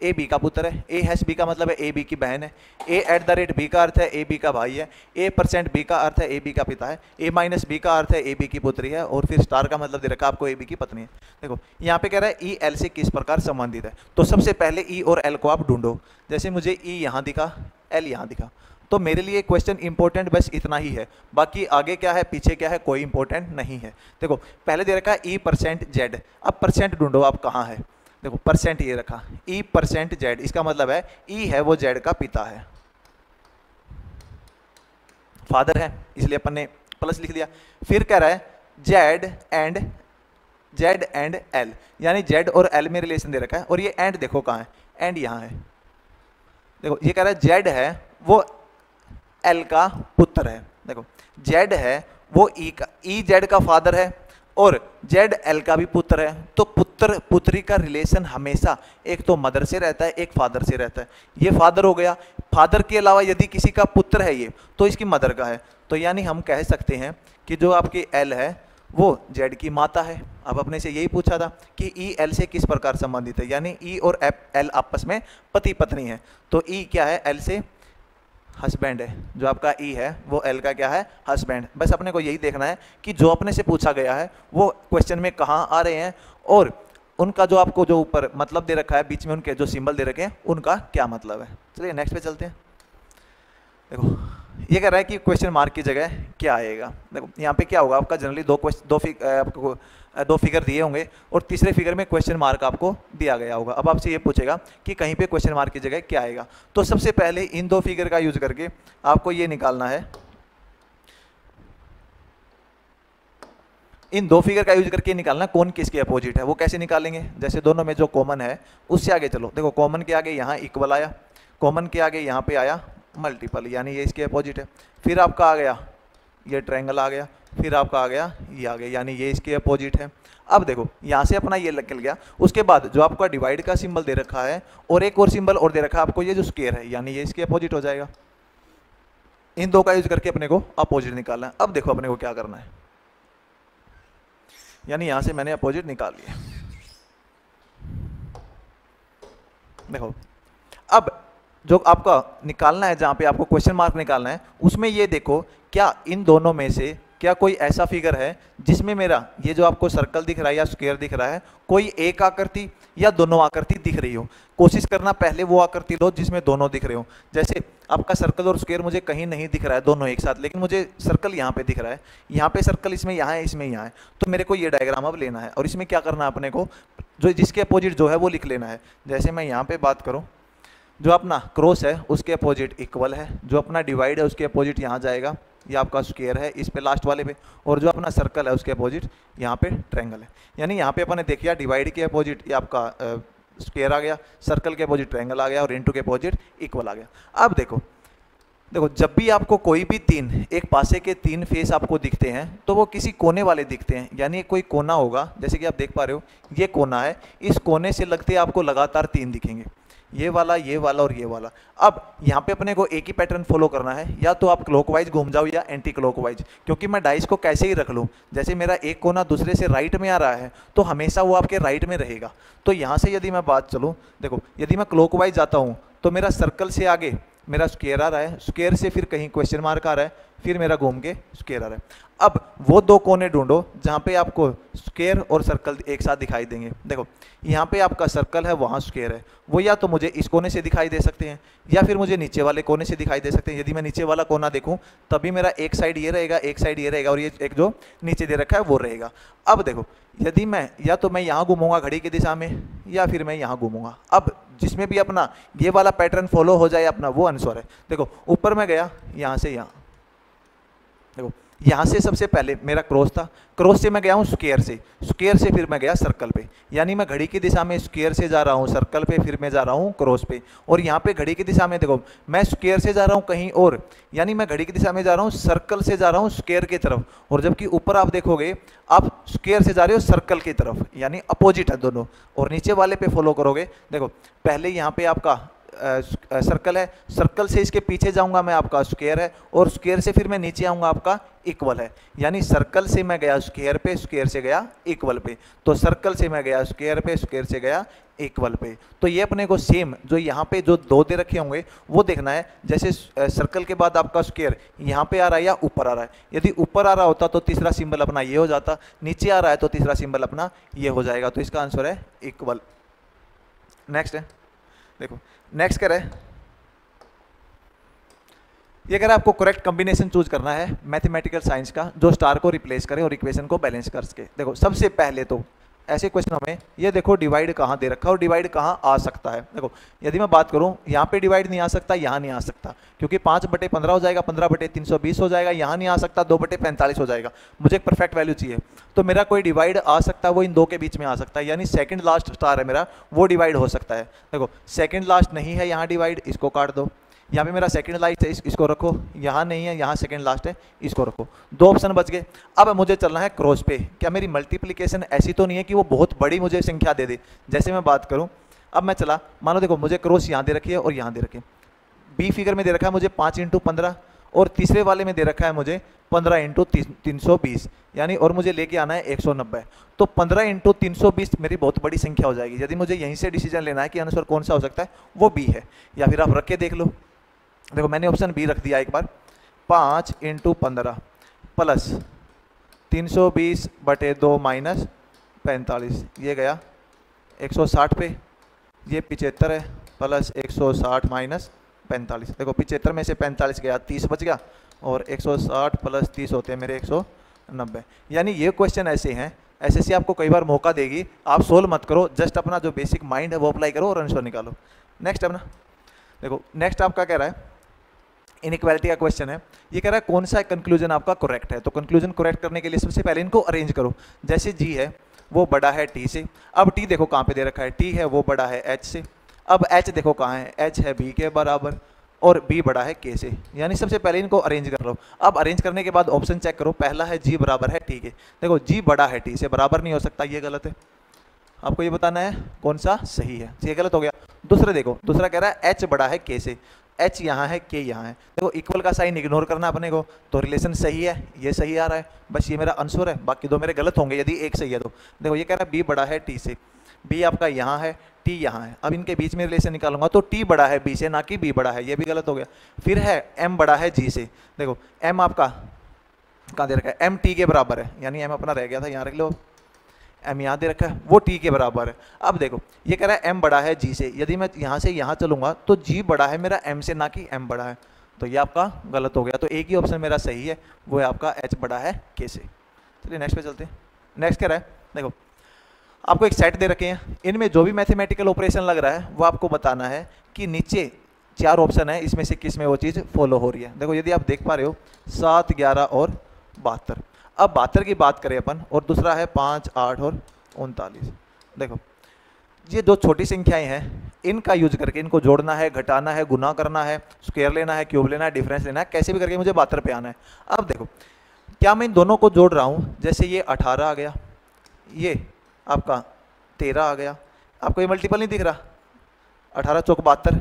ए बी का पुत्र है, ए हैश बी का मतलब है ए बी की बहन है, A@बी का अर्थ है ए बी का भाई है, A% बी का अर्थ है ए बी का पिता है, A-बी का अर्थ है ए बी की पुत्री है, और फिर स्टार का मतलब दे रखा आपको ए बी की पत्नी है। देखो यहाँ पे कह रहा है ई एल से किस प्रकार संबंधित है। तो सबसे पहले ई और एल को आप ढूंढो। जैसे मुझे ई यहाँ दिखा, एल यहाँ दिखा, तो मेरे लिए क्वेश्चन इंपॉर्टेंट बस इतना ही है। बाकी आगे क्या है पीछे क्या है कोई इंपॉर्टेंट नहीं है। देखो पहले दे रखा है E%Z, अब परसेंट ढूंढो आप कहाँ है। देखो परसेंट ये रखा E%Z, इसका मतलब है ई है वो जेड का पिता है, फादर है, इसलिए अपन ने प्लस लिख दिया। फिर कह रहा है जेड एंड एल, यानी जेड और एल में रिलेशन दे रखा है, और ये एंड देखो कहाँ है, एंड यहाँ है। देखो ये कह रहा है जेड है वो एल का पुत्र है। देखो जेड है वो ई जेड का फादर है और जेड एल का भी पुत्र है। तो पुत्र पुत्री का रिलेशन हमेशा एक तो मदर से रहता है एक फादर से रहता है। ये फादर हो गया, फादर के अलावा यदि किसी का पुत्र है ये तो इसकी मदर का है। तो यानी हम कह सकते हैं कि जो आपकी एल है वो जेड की माता है। अब अपने से यही पूछा था कि ई एल से किस प्रकार संबंधित है, यानी ई और एल आपस में पति पत्नी है। तो ई क्या है, एल से हस्बैंड है, जो आपका ई है वो एल का क्या है, हस्बैंड। बस अपने को यही देखना है कि जो अपने से पूछा गया है वो क्वेश्चन में कहाँ आ रहे हैं और उनका जो आपको जो ऊपर मतलब दे रखा है बीच में उनके जो सिंबल दे रखे हैं उनका क्या मतलब है। चलिए नेक्स्ट पे चलते हैं। देखो ये कह रहा है कि क्वेश्चन मार्क की जगह क्या आएगा। देखो यहाँ पे क्या होगा आपका जनरली आपको दो फिगर दिए होंगे और तीसरे फिगर में क्वेश्चन मार्क आपको दिया गया होगा। अब आपसे ये पूछेगा कि कहीं पे क्वेश्चन मार्क की जगह क्या आएगा। तो सबसे पहले इन दो फिगर का यूज करके आपको ये निकालना है, इन दो फिगर का यूज करके निकालना कौन किसके अपोजिट है। वो कैसे निकालेंगे, जैसे दोनों में जो कॉमन है उससे आगे चलो। देखो कॉमन के आगे यहाँ इक्वल आया, कॉमन के आगे यहाँ पे आया मल्टीपल, यानी ये इसके अपोजिट है। फिर आपका आ गया ये ट्रायंगल आ गया, फिर आपका आ गया ये आ गया, यानी ये इसके अपोजिट है। अब देखो यहाँ से अपना ये निकल गया। उसके बाद जो आपका डिवाइड का सिंबल दे रखा है और एक और सिंबल और दे रखा है आपको, ये जो स्क्वायर है, यानी ये इसके अपोजिट हो जाएगा। इन दो का यूज करके अपने को अपोजिट निकालना है। अब देखो अपने को क्या करना है, यानी यहां से मैंने अपोजिट निकाल लिया। देखो अब जो आपका निकालना है, जहां पे आपको क्वेश्चन मार्क निकालना है, उसमें ये देखो क्या इन दोनों में से क्या कोई ऐसा फिगर है जिसमें मेरा ये जो आपको सर्कल दिख रहा है या स्क्वायर दिख रहा है, कोई एक आकृति या दोनों आकृति दिख रही हो। कोशिश करना पहले वो आकृति लो जिसमें दोनों दिख रहे हो। जैसे आपका सर्कल और स्क्वायर मुझे कहीं नहीं दिख रहा है दोनों एक साथ, लेकिन मुझे सर्कल यहाँ पे दिख रहा है, यहाँ पे सर्कल इसमें यहाँ है, इसमें यहाँ है। तो मेरे को ये डायग्राम अब लेना है और इसमें क्या करना है अपने को, जो जिसके अपोजिट जो है वो लिख लेना है। जैसे मैं यहाँ पे बात करूँ, जो अपना क्रॉस है उसके अपोजिट इक्वल है, जो अपना डिवाइड है उसके अपोजिट यहाँ जाएगा, ये आपका स्क्वायर है इस पे लास्ट वाले पे, और जो अपना सर्कल है उसके अपोजिट यहाँ पे ट्रायंगल है। यानी यहाँ पे अपन ने देखिए डिवाइड के अपोजिट ये आपका स्क्वायर आ गया, सर्कल के अपोजिट ट्रायंगल आ गया और इनटू के अपोजिट इक्वल आ गया। अब देखो जब भी आपको कोई भी तीन एक पासे के तीन फेस आपको दिखते हैं तो वो किसी कोने वाले दिखते हैं, यानी कोई कोना होगा। जैसे कि आप देख पा रहे हो ये कोना है, इस कोने से लगते आपको लगातार तीन दिखेंगे, ये वाला और ये वाला। अब यहाँ पे अपने को एक ही पैटर्न फॉलो करना है, या तो आप क्लॉकवाइज घूम जाओ या एंटी क्लॉकवाइज, क्योंकि मैं डाइस को कैसे ही रख लूँ, जैसे मेरा एक कोना दूसरे से राइट में आ रहा है तो हमेशा वो आपके राइट में रहेगा। तो यहाँ से यदि मैं बात चलूँ, देखो यदि मैं क्लॉकवाइज जाता हूँ तो मेरा सर्कल से आगे मेरा स्क्वायर आ रहा है, स्क्वायर से फिर कहीं क्वेश्चन मार्क आ रहा है, फिर मेरा घूम के स्क्वायर आ रहा है। अब वो दो कोने ढूंढो जहाँ पे आपको स्क्वायर और सर्कल एक साथ दिखाई देंगे। देखो यहाँ पे आपका सर्कल है, वहाँ स्क्वायर है, वो या तो मुझे इस कोने से दिखाई दे सकते हैं या फिर मुझे नीचे वाले कोने से दिखाई दे सकते हैं। यदि मैं नीचे वाला कोना देखूँ तभी मेरा एक साइड ये रहेगा, एक साइड ये रहेगा और ये एक जो नीचे दे रखा है वो रहेगा। अब देखो यदि मैं या तो मैं यहाँ घूमूंगा घड़ी की दिशा में या फिर मैं यहाँ घूमूंगा, अब जिसमें भी अपना ये वाला पैटर्न फॉलो हो जाए अपना वो अनुसार है। देखो ऊपर मैं गया यहाँ से यहाँ, देखो यहाँ से सबसे पहले मेरा क्रॉस था, क्रॉस से मैं गया हूँ स्क्वायर से, स्क्वायर से फिर मैं गया सर्कल पे, यानी मैं घड़ी की दिशा में स्क्वायर से जा रहा हूँ सर्कल पे, फिर मैं जा रहा हूँ क्रॉस पे। और यहाँ पे घड़ी की दिशा में देखो मैं स्क्वायर से जा रहा हूँ कहीं और, यानी मैं घड़ी की दिशा में जा रहा हूँ सर्कल से जा रहा हूँ स्क्वायर की तरफ, और जबकि ऊपर आप देखोगे आप स्क्वायर से जा रहे हो सर्कल की तरफ, यानी अपोजिट है दोनों। और नीचे वाले पे फॉलो करोगे, देखो पहले यहाँ पे आपका सर्कल है, सर्कल से इसके पीछे जाऊंगा मैं आपका स्क्वायर है, और स्क्वायर से फिर मैं नीचे आऊंगा आपका इक्वल है, यानी सर्कल से मैं गया स्क्वायर पे, स्क्वायर से गया इक्वल पे, तो सर्कल से मैं गया स्क्वायर पे, स्क्वायर से गया इक्वल पे। तो ये अपने को सेम जो यहाँ पे जो दो दे रखे होंगे वो देखना है। जैसे सर्कल के बाद आपका स्क्वायर यहाँ पे आ रहा है या ऊपर आ रहा है, यदि ऊपर आ रहा होता तो तीसरा सिंबल अपना ये हो जाता, नीचे आ रहा है तो तीसरा सिंबल अपना ये हो जाएगा। तो इसका आंसर है इक्वल। नेक्स्ट है, देखो नेक्स्ट क्या है, ये अगर आपको करेक्ट कॉम्बिनेशन चूज करना है मैथमेटिकल साइंस का जो स्टार को रिप्लेस करे और इक्वेशन को बैलेंस कर सके। देखो सबसे पहले तो ऐसे क्वेश्चनों में ये देखो डिवाइड कहाँ दे रखा है और डिवाइड कहाँ आ सकता है। देखो यदि मैं बात करूँ यहाँ पे डिवाइड नहीं आ सकता, यहाँ नहीं आ सकता, क्योंकि 5/15 हो जाएगा, 15/320 हो जाएगा, यहाँ नहीं आ सकता, 2/45 हो जाएगा। मुझे एक परफेक्ट वैल्यू चाहिए, तो मेरा कोई डिवाइड आ सकता है वो इन दो के बीच में आ सकता है, यानी सेकंड लास्ट स्टार है मेरा वो डिवाइड हो सकता है। देखो सेकंड लास्ट नहीं है यहाँ डिवाइड, इसको काट दो। यहाँ पे मेरा सेकंड लास्ट है, इसको रखो, यहाँ नहीं है, यहाँ सेकंड लास्ट है, इसको रखो। दो ऑप्शन बच गए। अब मुझे चलना है क्रॉस पे। क्या मेरी मल्टीप्लिकेशन ऐसी तो नहीं है कि वो बहुत बड़ी मुझे संख्या दे दे। जैसे मैं बात करूँ, अब मैं चला, मानो देखो मुझे क्रॉस यहाँ दे रखी है और यहाँ दे रखी है, बी फिगर में दे रखा है मुझे 5×15 और तीसरे वाले में दे रखा है मुझे 15×320, यानी और मुझे लेके आना है 190। तो 15×320 मेरी बहुत बड़ी संख्या हो जाएगी। यदि मुझे यहीं से डिसीजन लेना है कि आंसर कौन सा हो सकता है, वो बी है, या फिर आप रख के देख लो। देखो मैंने ऑप्शन बी रख दिया एक बार, 5×15 प्लस 320/2 माइनस 45, ये गया 160 पे, ये 75 है, प्लस 160 माइनस 45। देखो 75 में से 45 गया, 30 बच गया, और 160 प्लस 30 होते हैं मेरे 190। यानी ये क्वेश्चन ऐसे हैं एसएससी आपको कई बार मौका देगी, आप सोल्व मत करो, जस्ट अपना जो बेसिक माइंड है वो अप्लाई करो और आंसर निकालो। नेक्स्ट अपना देखो, नेक्स्ट आपका कह रहा है इनइक्वालिटी का क्वेश्चन है। ये कह रहा है कौन सा कंक्लूजन आपका करेक्ट है। तो कंक्लूजन करेक्ट करने के लिए सबसे पहले इनको अरेंज करो। जैसे जी है वो बड़ा है टी से, अब टी देखो कहाँ पे दे रखा है, टी है वो बड़ा है एच से, अब एच देखो कहाँ है, एच है बी के बराबर और बी बड़ा है के से, यानी सबसे पहले इनको अरेंज कर लो। अब अरेंज करने के बाद ऑप्शन चेक करो, पहला है जी बराबर है टी के, देखो जी बड़ा है टी से, बराबर नहीं हो सकता, ये गलत है। आपको ये बताना है कौन सा सही है, ये गलत हो गया। दूसरे देखो, दूसरा कह रहा है एच बड़ा है के से, एच यहाँ है के यहाँ है, देखो इक्वल का साइन इग्नोर करना अपने को, तो रिलेशन सही है, ये सही आ रहा है, बस ये मेरा आंसर है, बाकी दो मेरे गलत होंगे यदि एक सही है तो। देखो ये कह रहा है बी बड़ा है टी से, बी आपका यहाँ है, टी यहाँ है, अब इनके बीच में रिलेशन निकालूंगा तो टी बड़ा है बी से, ना कि बी बड़ा है, ये भी गलत हो गया। फिर है एम बड़ा है जी से, देखो एम आपका कहाँ दे रखा है, एम टी के बराबर है, यानी एम अपना रह गया था, यहाँ रख लो, एम यहाँ दे रखा है, वो टी के बराबर है। अब देखो ये कह रहा है एम बड़ा है जी से, यदि मैं यहाँ से यहाँ चलूंगा तो जी बड़ा है मेरा एम से, ना कि एम बड़ा है, तो ये आपका गलत हो गया। तो एक ही ऑप्शन मेरा सही है, वो है आपका एच बड़ा है के से। चलिए नेक्स्ट पे चलते हैं। नेक्स्ट कह रहा है देखो आपको एक सेट दे रखे हैं, इनमें जो भी मैथमेटिकल ऑपरेशन लग रहा है वो आपको बताना है कि नीचे 4 ऑप्शन है, इसमें से किस में वो चीज़ फॉलो हो रही है। देखो यदि आप देख पा रहे हो 7, 11 और 72, अब 72 की बात करें अपन, और दूसरा है 5, 8 और 39। देखो ये दो छोटी संख्याएं हैं, इनका यूज करके इनको जोड़ना है, घटाना है, गुना करना है, स्क्वायर लेना है, क्यूब लेना है, डिफरेंस लेना है, कैसे भी करके मुझे 72 पे आना है। अब देखो क्या मैं इन दोनों को जोड़ रहा हूँ, जैसे ये 18 आ गया, ये आपका 13 आ गया, आपको ये मल्टीपल नहीं दिख रहा, 18 चौक 72,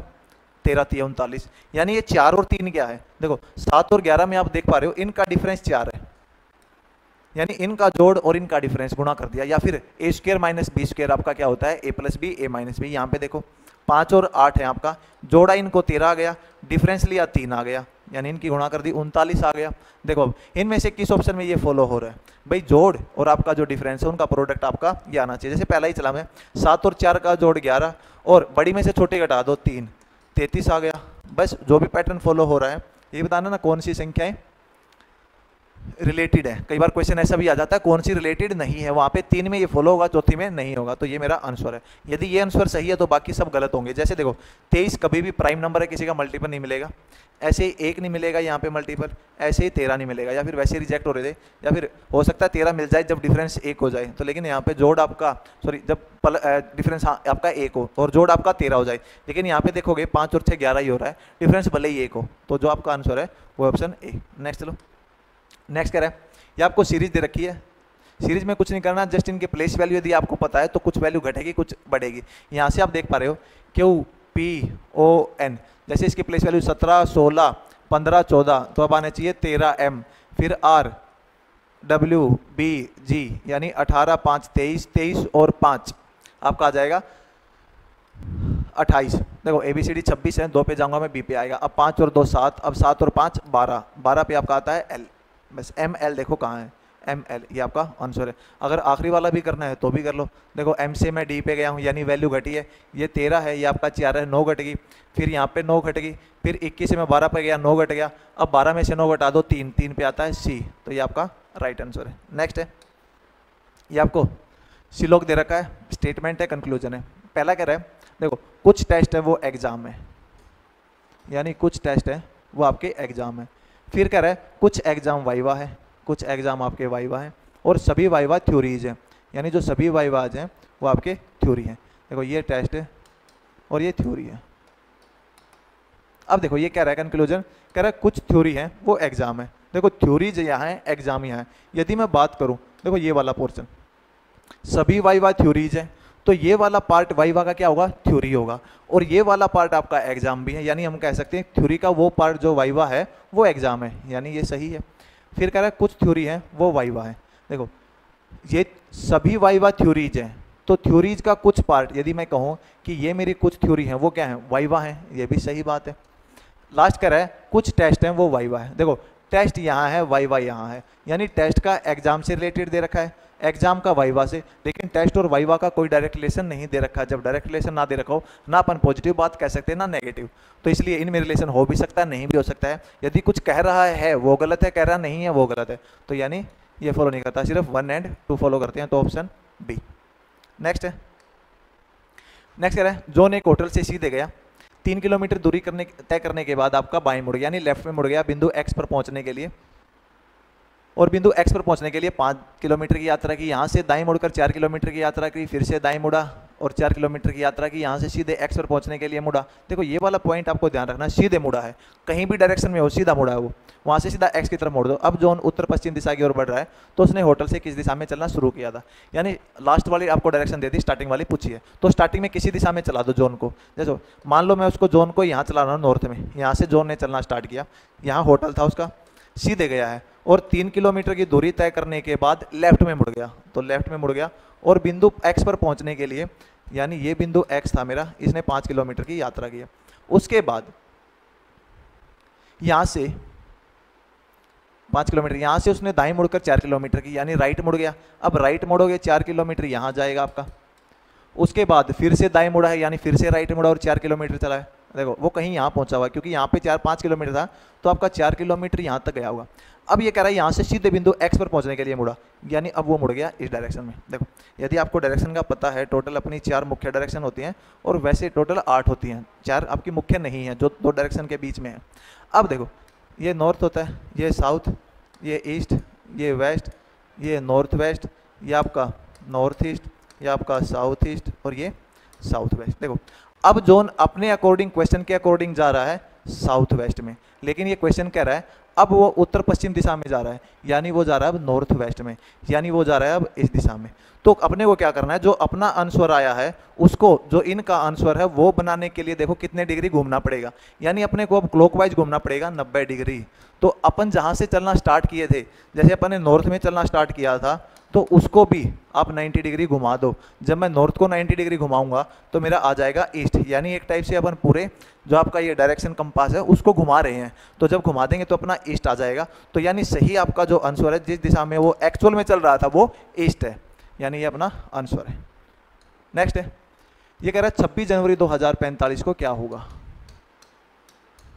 13 3 39, यानी ये 4 और 3 क्या है, देखो 7 और 11 में आप देख पा रहे हो इनका डिफरेंस 4 है, यानी इनका जोड़ और इनका डिफरेंस गुणा कर दिया, या फिर ए स्क्वायर माइनस बी स्क्वायर आपका क्या होता है, ए प्लस बी ए माइनस बी। यहाँ पे देखो 5 और 8 है आपका, जोड़ा इनको 13 आ गया, डिफरेंस लिया 3 आ गया, यानी इनकी गुणा कर दी 39 आ गया। देखो अब इनमें से किस ऑप्शन में ये फॉलो हो रहा है, भाई जोड़ और आपका जो डिफरेंस है उनका प्रोडक्ट आपका ये आना चाहिए। जैसे पहला ही चला मैं, 7 और 4 का जोड़ 11 और बड़ी में से छोटे घटा दो 3, 33 आ गया। बस जो भी पैटर्न फॉलो हो रहा है ये बताना ना कौन सी संख्याएं रिलेटेड है। कई बार क्वेश्चन ऐसा भी आ जाता है कौन सी रिलेटेड नहीं है, वहाँ पे 3 में ये फॉलो होगा, चौथी में नहीं होगा, तो ये मेरा आंसर है। यदि ये आंसर सही है तो बाकी सब गलत होंगे। जैसे देखो 23 कभी भी प्राइम नंबर है, किसी का मल्टीपल नहीं मिलेगा, ऐसे ही 1 नहीं मिलेगा यहाँ पे मल्टीपल, ऐसे ही 13 नहीं मिलेगा, या फिर वैसे रिजेक्ट हो रहे थे, या फिर हो सकता है 13 मिल जाए जब डिफरेंस 1 हो जाए, तो लेकिन यहाँ पे जोड़ आपका जब डिफरेंस आपका 1 हो और जोड़ आपका 13 हो जाए, लेकिन यहाँ पे देखोगे 5 और 6 11 ही हो रहा है, डिफरेंस भले ही 1 हो, तो जो आपका आंसर है वो ऑप्शन ए। नेक्स्ट चलो, नेक्स्ट कह रहा है ये आपको सीरीज दे रखी है, सीरीज में कुछ नहीं करना, जस्ट इनके प्लेस वैल्यू यदि आपको पता है तो कुछ वैल्यू घटेगी कुछ बढ़ेगी। यहाँ से आप देख पा रहे हो क्यू पी ओ एन, जैसे इसकी प्लेस वैल्यू 17 16 15 14, तो अब आने चाहिए 13 एम, फिर आर डब्ल्यू बी जी, यानी 18 5 23, 23 और 5 आपका आ जाएगा 28। देखो ए बी सी डी 26 है, 2 पे जाऊंगा मैं, बी पे आएगा, अब 5 और 2 7, अब 7 और 5 12, 12 पे आपका आता है एल, बस एम एल देखो कहाँ है, एम एल, ये आपका आंसर है। अगर आखिरी वाला भी करना है तो भी कर लो। देखो एम से मैं डी पे गया हूँ, यानी वैल्यू घटी है, ये 13 है, ये आपका 4 है, 9 घट गई, फिर यहाँ पे 9 घट गई, फिर 21 से मैं 12 पे गया, 9 घट गया, अब 12 में से 9 घटा दो 3, 3 पे आता है सी, तो ये आपका राइट आंसर है। नेक्स्ट है ये आपको सिलोक दे रखा है, स्टेटमेंट है, कंक्लूजन है। पहला कह रहा है देखो कुछ टेस्ट है वो एग्जाम है, यानी कुछ टेस्ट है वो आपके एग्जाम है। फिर कह रहा है कुछ एग्जाम वाइवा है, कुछ एग्जाम आपके वाइवा है, और सभी वाइवा थ्योरीज हैं, यानी जो सभी वाइवाज हैं वो आपके थ्योरी हैं। देखो ये टेस्ट है और ये थ्योरी है। अब देखो ये कह रहा है कंक्लूजन, कह रहा है कुछ थ्योरी है वो एग्जाम है। देखो थ्योरीज यहाँ है, एग्जाम यहाँ है। यदि मैं बात करूँ देखो ये वाला पोर्शन सभी वाइवा थ्योरीज है, तो ये वाला पार्ट वाइवा का क्या होगा, थ्योरी होगा, और ये वाला पार्ट आपका एग्जाम भी है, यानी हम कह सकते हैं थ्योरी का वो पार्ट जो वाइवा है वो एग्जाम है, यानी ये सही है। फिर कह रहा है कुछ थ्योरी है वो वाइवा है। देखो ये सभी वाइवा थ्योरीज हैं, तो थ्योरीज का कुछ पार्ट यदि मैं कहूँ कि ये मेरी कुछ थ्योरी है वो क्या है, वाइवा है, ये भी सही बात है। लास्ट कह रहा है कुछ टेस्ट हैं वो वाइवा है। देखो टेस्ट यहाँ है, वाइवा यहाँ है, यानी टेस्ट का एग्जाम से रिलेटेड दे रखा है, एग्जाम का वाइवा से, लेकिन टेस्ट और वाइवा का कोई डायरेक्ट रिलेशन नहीं दे रखा है। जब डायरेक्ट रिलेशन ना दे रखा हो, ना अपन पॉजिटिव बात कह सकते हैं ना नेगेटिव, तो इसलिए इनमें रिलेशन हो भी सकता है, नहीं भी हो सकता है। यदि कुछ कह रहा है वो गलत है, कह रहा नहीं है वो गलत है, तो यानी ये फॉलो नहीं करता, सिर्फ 1 एंड 2 फॉलो करते हैं, तो ऑप्शन बी। नेक्स्ट है, नेक्स्ट कह रहा है जोन एक होटल से सीधे गया, 3 किलोमीटर दूरी तय करने के बाद आपका बाएं मुड़ गया, यानी लेफ्ट में मुड़ गया बिंदु एक्स पर पहुंचने के लिए, और बिंदु एक्स पर पहुंचने के लिए 5 किलोमीटर की यात्रा की, यहाँ से दाएं मुड़कर 4 किलोमीटर की यात्रा की, फिर से दाएं मुड़ा और 4 किलोमीटर की यात्रा की, यहाँ से सीधे एक्स पर पहुंचने के लिए मुड़ा। देखो ये वाला पॉइंट आपको ध्यान रखना, सीधे मुड़ा है, कहीं भी डायरेक्शन में हो सीधा मुड़ा है वो, वहाँ से सीधा एक्स की तरफ मोड़ दो। अब जोन उत्तर पश्चिम दिशा की ओर बढ़ रहा है, तो उसने होटल से किस दिशा में चलना शुरू किया था, यानी लास्ट वाली आपको डायरेक्शन दे दी, स्टार्टिंग वाली पूछी है, तो स्टार्टिंग में किसी दिशा में चला दो जोन को। जैसे मान लो मैं उसको जोन को यहाँ चला रहा हूँ नॉर्थ में, यहाँ से जोन ने चलना स्टार्ट किया, यहाँ होटल था उसका, सीधे गया है और 3 किलोमीटर की दूरी तय करने के बाद लेफ्ट में मुड़ गया, तो लेफ्ट में मुड़ गया और बिंदु एक्स पर पहुंचने के लिए, यानी ये बिंदु एक्स था मेरा, इसने 5 किलोमीटर की यात्रा की। उसके बाद यहाँ से 5 किलोमीटर, यहाँ से उसने दाएं मुड़कर 4 किलोमीटर की, यानी राइट मुड़ गया। अब राइट मुड़ोगे 4 किलोमीटर यहाँ जाएगा आपका, उसके बाद फिर से दाएं मुड़ा है, यानी फिर से राइट मुड़ा और 4 किलोमीटर चला है। देखो वो कहीं यहाँ पहुंचा हुआ है, क्योंकि यहाँ पे 4-5 किलोमीटर था, तो आपका 4 किलोमीटर यहाँ तक गया होगा। अब ये कह रहा है यहाँ से सीधे बिंदु एक्स पर पहुंचने के लिए मुड़ा, यानी अब वो मुड़ गया इस डायरेक्शन में। देखो यदि आपको डायरेक्शन का पता है, टोटल अपनी 4 मुख्य डायरेक्शन होती हैं और वैसे टोटल 8 होती हैं, 4 आपकी मुख्य नहीं है जो 2 डायरेक्शन के बीच में है। अब देखो ये नॉर्थ होता है, ये साउथ, ये ईस्ट, ये वेस्ट, ये नॉर्थ वेस्ट, ये आपका नॉर्थ ईस्ट, ये आपका साउथ ईस्ट और ये साउथ वेस्ट। देखो अब जोन अपने अकॉर्डिंग, क्वेश्चन के अकॉर्डिंग जा रहा है साउथ वेस्ट में, लेकिन ये क्वेश्चन कह रहा है अब वो उत्तर पश्चिम दिशा में जा रहा है, यानी वो जा रहा है अब नॉर्थ वेस्ट में, यानी वो जा रहा है अब इस दिशा में। तो अपने को क्या करना है, जो अपना आंसर आया है उसको, जो इनका आंसर है वो बनाने के लिए देखो कितने डिग्री घूमना पड़ेगा, यानी अपने को अब क्लॉकवाइज घूमना पड़ेगा 90 डिग्री। तो अपन जहाँ से चलना स्टार्ट किए थे, जैसे अपन ने नॉर्थ में चलना स्टार्ट किया था, तो उसको भी आप 90 डिग्री घुमा दो। जब मैं नॉर्थ को 90 डिग्री घुमाऊंगा तो मेरा आ जाएगा ईस्ट, यानी एक टाइप से अपन पूरे जो आपका ये डायरेक्शन कंपास है उसको घुमा रहे हैं, तो जब घुमा देंगे तो अपना ईस्ट आ जाएगा। तो यानी सही आपका जो आंसर है, जिस दिशा में वो एक्चुअल में चल रहा था वो ईस्ट है, यानी ये अपना आंसर है। नेक्स्ट है, ये कह रहा है 26 जनवरी 2045 को क्या होगा।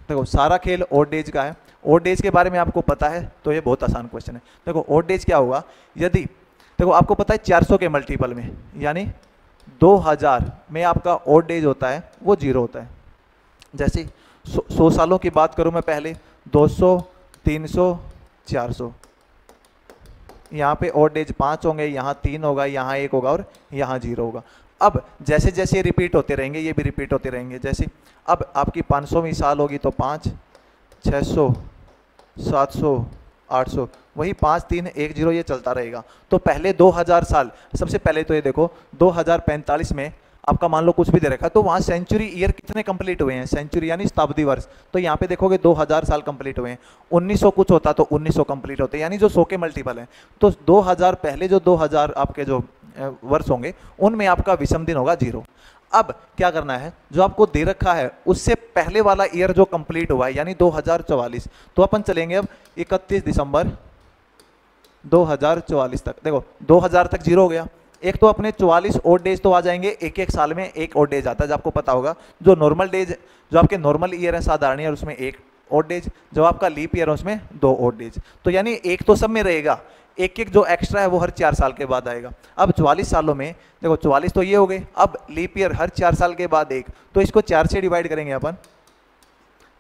देखो सारा खेल ऑड डेज का है, ऑड डेज के बारे में आपको पता है तो ये बहुत आसान क्वेश्चन है। देखो ऑड डेज क्या होगा, यदि देखो आपको पता है 400 के मल्टीपल में, यानी 2000 में आपका ऑड डेज होता है वो 0 होता है। जैसे 100 सालों की बात करूं मैं पहले, 200, 300, 400, यहाँ पे ऑड डेज 5 होंगे, यहाँ 3 होगा, यहाँ 1 होगा और यहाँ 0 होगा। अब जैसे जैसे रिपीट होते रहेंगे, ये भी रिपीट होते रहेंगे। जैसे अब आपकी 500वीं साल होगी तो 5, 600, 700, 800, वही 5, 3, 1, 0 ये चलता रहेगा। तो पहले 2000 साल, सबसे पहले तो ये देखो 2045 में आपका मान लो कुछ भी दे रखा है, तो वहाँ सेंचुरी ईयर कितने कंप्लीट हुए हैं, सेंचुरी यानी शताब्दी वर्ष, तो यहाँ पे देखोगे 2000 साल कंप्लीट हुए हैं। 1900 कुछ होता तो 1900 कंप्लीट होते, यानी जो 100 के मल्टीपल है। तो 2000 पहले जो 2000 आपके जो वर्ष होंगे उनमें आपका विषम दिन होगा 0। अब क्या करना है, जो आपको दे रखा है उससे पहले वाला ईयर जो कंप्लीट हुआ है यानी 2044, तो अपन चलेंगे अब 31 दिसंबर 2044 तक। देखो 2000 तक 0 हो गया, एक तो अपने 44 ऑड डेज तो आ जाएंगे, एक एक साल में एक ऑड डेज आता है, जो आपको पता होगा। जो नॉर्मल डेज, जो आपके नॉर्मल ईयर है साधारण ईयर, उसमें एक ऑड डेज, जो आपका लीप ईयर है उसमें 2 ऑड डेज। तो यानी एक तो सब में रहेगा, एक एक जो एक्स्ट्रा है वो हर 4 साल के बाद आएगा। अब 44 सालों में देखो 44 तो ये हो गए, अब लीप ईयर हर 4 साल के बाद एक, तो इसको 4 से डिवाइड करेंगे अपन,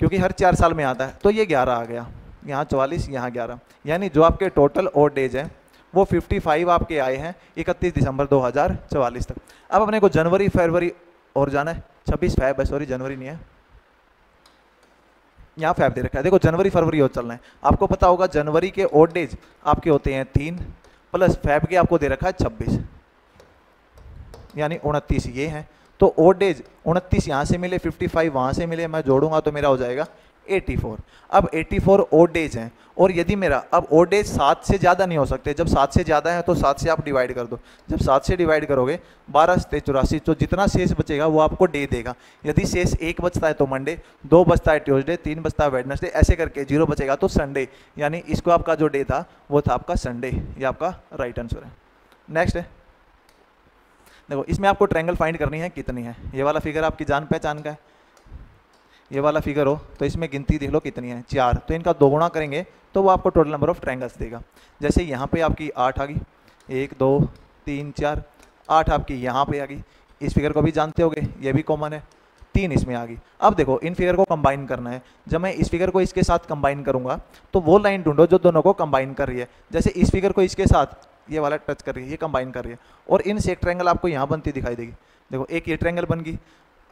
क्योंकि हर 4 साल में आता है, तो ये 11 आ गया, यहाँ 44 यहाँ 11, यानी जो आपके टोटल ऑड डेज है वो 55 आपके आए हैं 31 दिसंबर 2044 तक। अब अपने को जनवरी फरवरी और जाना है, 26 फैब है, सॉरी जनवरी नहीं है, यहाँ फैब दे रखा है। देखो जनवरी फरवरी और चलना है, आपको पता होगा जनवरी के ऑड डेज आपके होते हैं 3 प्लस फैब के आपको दे रखा है 26, यानी 29 ये हैं। तो ऑड डेज 29 यहाँ से मिले, 55 वहाँ से मिले, मैं जोड़ूंगा तो मेरा हो जाएगा 84। अब 84 ऑड डेज हैं, और यदि मेरा अब ऑड डेज 7 से ज़्यादा नहीं हो सकते, जब 7 से ज़्यादा है तो 7 से आप डिवाइड कर दो, जब 7 से डिवाइड करोगे 12 से 84, तो जितना शेष बचेगा वो आपको डे देगा। यदि शेष 1 बचता है तो मंडे, 2 बचता है ट्यूसडे, 3 बचता है वेडनेसडे, ऐसे करके 0 बचेगा तो संडे, यानी इसको आपका जो डे था वो था आपका संडे, ये आपका राइट आंसर है। नेक्स्ट है, देखो इसमें आपको ट्रायंगल फाइंड करनी है कितनी है, ये वाला फिगर आपकी जान पहचान का है, ये वाला फिगर हो तो इसमें गिनती देख लो कितनी है, 4, तो इनका 2 गुणा करेंगे तो वो आपको टोटल नंबर ऑफ ट्रायंगल्स देगा। जैसे यहाँ पे आपकी 8 आ गई, 1 2 3 4, 8 आपकी यहाँ पे आ गई। इस फिगर को भी जानते होगे, ये भी कॉमन है, 3 इसमें आ गई। अब देखो इन फिगर को कंबाइन करना है। जब मैं इस फिगर को इसके साथ कंबाइन करूंगा तो वो लाइन ढूंढो जो दोनों को कंबाइन कर रही है। जैसे इस फिगर को इसके साथ ये वाला टच कर रही है, ये कंबाइन कर रही है, और इनसे एक ट्रायंगल आपको यहाँ बनती दिखाई देगी। देखो एक ये ट्रायंगल बन गई,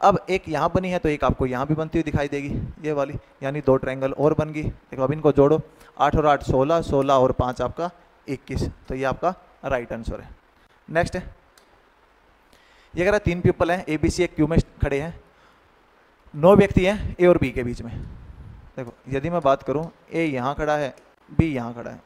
अब एक यहाँ बनी है तो एक आपको यहाँ भी बनती हुई दिखाई देगी, ये वाली, यानी 2 ट्रायंगल और बन गई। देखो अब इनको जोड़ो, 8 और 8 16, 16 और 5 आपका 21, तो ये आपका राइट आंसर है। नेक्स्ट है, ये कह रहा है 3 पीपल हैं, ए बी सी एक क्यू में खड़े हैं, 9 व्यक्ति हैं ए और बी के बीच में। देखो यदि मैं बात करूं, ए यहाँ खड़ा है, बी यहाँ खड़ा है,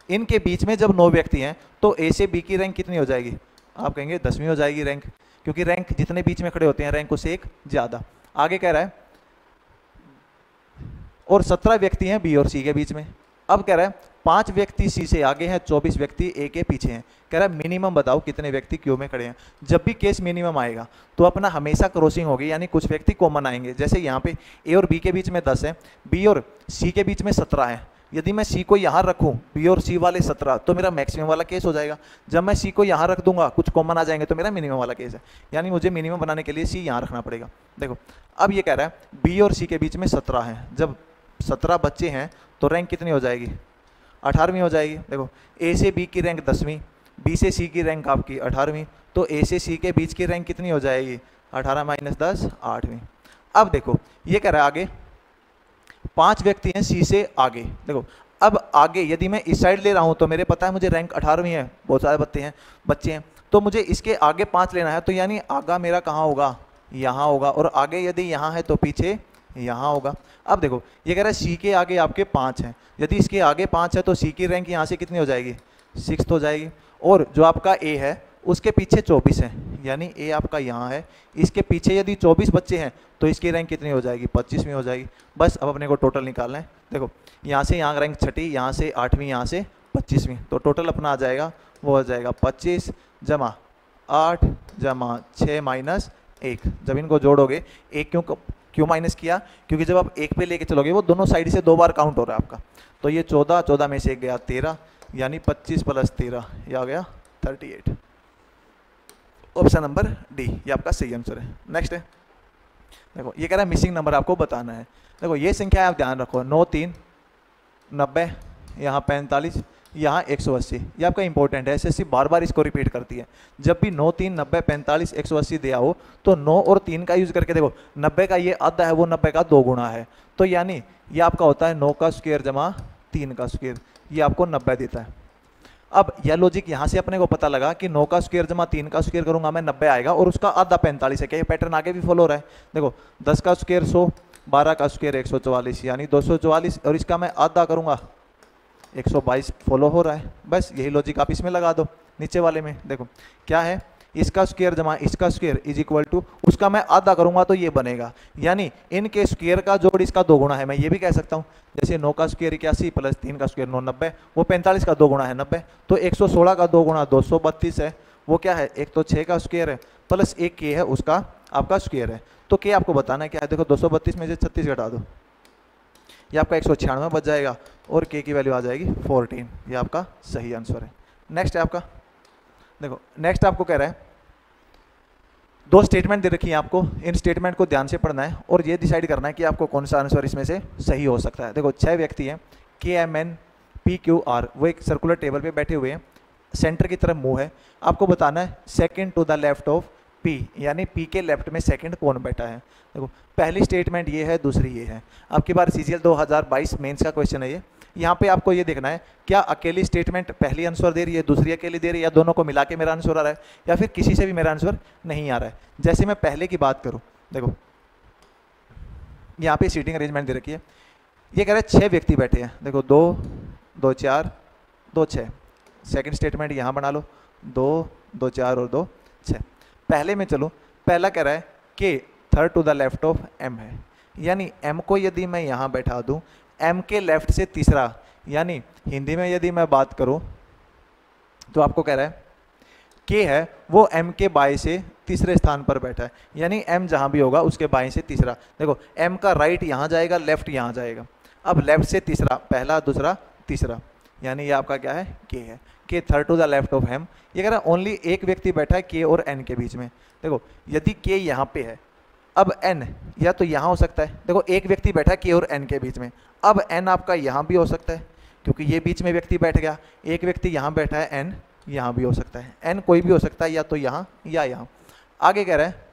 इनके बीच में जब 9 व्यक्ति हैं तो ए से बी की रैंक कितनी हो जाएगी? आप कहेंगे 10वीं हो जाएगी रैंक, क्योंकि रैंक जितने बीच में खड़े होते हैं रैंक उससे एक ज्यादा। आगे कह रहा है और 17 व्यक्ति हैं बी और सी के बीच में। अब कह रहा है 5 व्यक्ति सी से आगे हैं, 24 व्यक्ति ए के पीछे हैं। कह रहा है मिनिमम बताओ कितने व्यक्ति क्यू में खड़े हैं। जब भी केस मिनिमम आएगा तो अपना हमेशा क्रॉसिंग होगी, यानी कुछ व्यक्ति कॉमन आएंगे। जैसे यहाँ पे ए और बी के बीच में 10 है, बी और सी के बीच में 17 है। यदि मैं सी को यहाँ रखूँ, बी और सी वाले 17, तो मेरा मैक्सिमम वाला केस हो जाएगा। जब मैं सी को यहाँ रख दूंगा, कुछ कॉमन आ जाएंगे, तो मेरा मिनिमम वाला केस है, यानी मुझे मिनिमम बनाने के लिए सी यहाँ रखना पड़ेगा। देखो अब ये कह रहा है बी और सी के बीच में 17 है, जब 17 बच्चे हैं तो रैंक कितनी हो जाएगी? 18वीं हो जाएगी। देखो ए से बी की रैंक 10वीं, बी से सी की रैंक आपकी 18वीं, तो ए से सी के बीच की रैंक कितनी हो जाएगी? 18 - 10 8वीं। अब देखो ये कह रहा है आगे 5 व्यक्ति हैं सी से आगे। देखो अब आगे यदि मैं इस साइड ले रहा हूं तो मेरे पता है मुझे रैंक 18वीं है, बहुत सारे बच्चे हैं, तो मुझे इसके आगे 5 लेना है, तो यानी आगा मेरा कहाँ होगा? यहाँ होगा, और आगे यदि यहाँ है तो पीछे यहाँ होगा। अब देखो ये कह रहा है सी के आगे आपके 5 हैं, यदि इसके आगे 5 है तो सी की रैंक यहाँ से कितनी हो जाएगी? 6 हो जाएगी। और जो आपका ए है उसके पीछे 24 हैं, यानी ए आपका यहाँ है, इसके पीछे यदि 24 बच्चे हैं तो इसकी रैंक कितनी हो जाएगी? 25वीं हो जाएगी। बस अब अपने को टोटल निकालना है। देखो यहाँ से यहाँ रैंक 6ठी, यहाँ से 8वीं, यहाँ से 25वीं, तो टोटल अपना आ जाएगा, वो हो जाएगा 25 + 8 + 6 - 1। जब इनको जोड़ोगे, एक क्यों माइनस किया? क्योंकि जब आप 1 पे लेके चलोगे वो दोनों साइड से 2 बार काउंट हो रहा है आपका, तो ये 14, 14 में से 1 गया 13, यानी 25 + 13, ये आ गया 38। ऑप्शन नंबर डी ये आपका सही आंसर है। नेक्स्ट है, देखो ये कह रहा है मिसिंग नंबर आपको बताना है। देखो ये संख्या आप ध्यान रखो, 9 3 90, यहाँ 45, यहाँ 180, ये आपका इंपॉर्टेंट है। एसएससी बार बार इसको रिपीट करती है। जब भी 9 3 90 45 180 दिया हो तो 9 और 3 का यूज करके देखो, 90 का ये आधा है, वो 90 का 2 गुना है, तो यानी ये आपका होता है 9 का स्क्वायर जमा 3 का स्क्वायर, ये आपको 90 देता है। अब यह लॉजिक यहाँ से अपने को पता लगा कि 9 का स्क्वायर जमा 3 का स्क्वायर करूंगा मैं 90 आएगा, और उसका आधा 45 है। क्या ये पैटर्न आगे भी फॉलो हो रहा है? देखो 10 का स्क्वायर 100, 12 का स्क्वायर 144, यानी 244, और इसका मैं आधा करूंगा 122, फॉलो हो रहा है। बस यही लॉजिक आप इसमें लगा दो, नीचे वाले में। देखो क्या है, इसका स्क्वायर जमा इसका स्क्वायर इज इक्वल टू, उसका मैं आधा करूंगा तो ये बनेगा, यानी इनके स्क्वायर का जोड़ इसका 2 गुना है। मैं ये भी कह सकता हूं, जैसे 9 का स्क्वायर 81 + 3 का स्क्वायर 9 90, वो 45 का 2 गुना है 90, तो 116 का 2 गुना 232 है। वो क्या है? एक तो 6 का स्क्वायर है प्लस एक के है, उसका आपका स्क्वायर है। तो के आपको बताना है क्या है? देखो 232 में से 36 घटा दो, ये आपका 196 बच जाएगा, और के की वैल्यू आ जाएगी 14। ये आपका सही आंसर है। नेक्स्ट है आपका, देखो नेक्स्ट आपको कह रहा है 2 स्टेटमेंट दे रखी है आपको, इन स्टेटमेंट को ध्यान से पढ़ना है और ये डिसाइड करना है कि आपको कौन सा आंसर इसमें से सही हो सकता है। देखो 6 व्यक्ति हैं, KMNPQR, वो एक सर्कुलर टेबल पे बैठे हुए हैं, सेंटर की तरफ मुंह है। आपको बताना है second to the left of P, यानी P के लेफ्ट में सेकंड कौन बैठा है। देखो पहली स्टेटमेंट ये है, दूसरी ये है। आपकी बार CGL 2022 मेंस का क्वेश्चन है ये। यहाँ पे आपको ये देखना है क्या अकेली स्टेटमेंट पहली आंसर दे रही है, दूसरी अकेली दे रही है, या दोनों को मिला के मेरा आंसर आ रहा है, या फिर किसी से भी मेरा आंसर नहीं आ रहा है। जैसे मैं पहले की बात करूं, देखो यहाँ पे सीटिंग अरेंजमेंट दे रखी है। ये कह रहा है 6 व्यक्ति बैठे हैं। देखो 2 2 4 2 6, सेकंड स्टेटमेंट यहाँ बना लो, 2 2 4 और 2 6। पहले में चलो, पहला कह रहा है कि third to the left of M है, यानी M को यदि मैं यहाँ बैठा दूँ, M के लेफ्ट से तीसरा, यानी हिंदी में यदि मैं बात करूं तो आपको कह रहा है K है वो M के बाएं से तीसरे स्थान पर बैठा है, यानी m जहाँ भी होगा उसके बाएं से तीसरा। देखो m का राइट यहाँ जाएगा, लेफ्ट यहाँ जाएगा। अब लेफ्ट से तीसरा, पहला दूसरा तीसरा, यानी ये आपका क्या है, k है। k third to the left of m। ये कह रहा है ओनली एक व्यक्ति बैठा है k और n के बीच में। देखो यदि k यहाँ पे है, अब n या तो यहाँ हो सकता है। देखो एक व्यक्ति बैठा है k और n के बीच में, अब n आपका यहाँ भी हो सकता है क्योंकि ये बीच में व्यक्ति बैठ गया। एक व्यक्ति यहाँ बैठा है, n यहाँ भी हो सकता है, n कोई भी हो सकता है, या तो यहाँ या यहाँ। आगे कह रहा है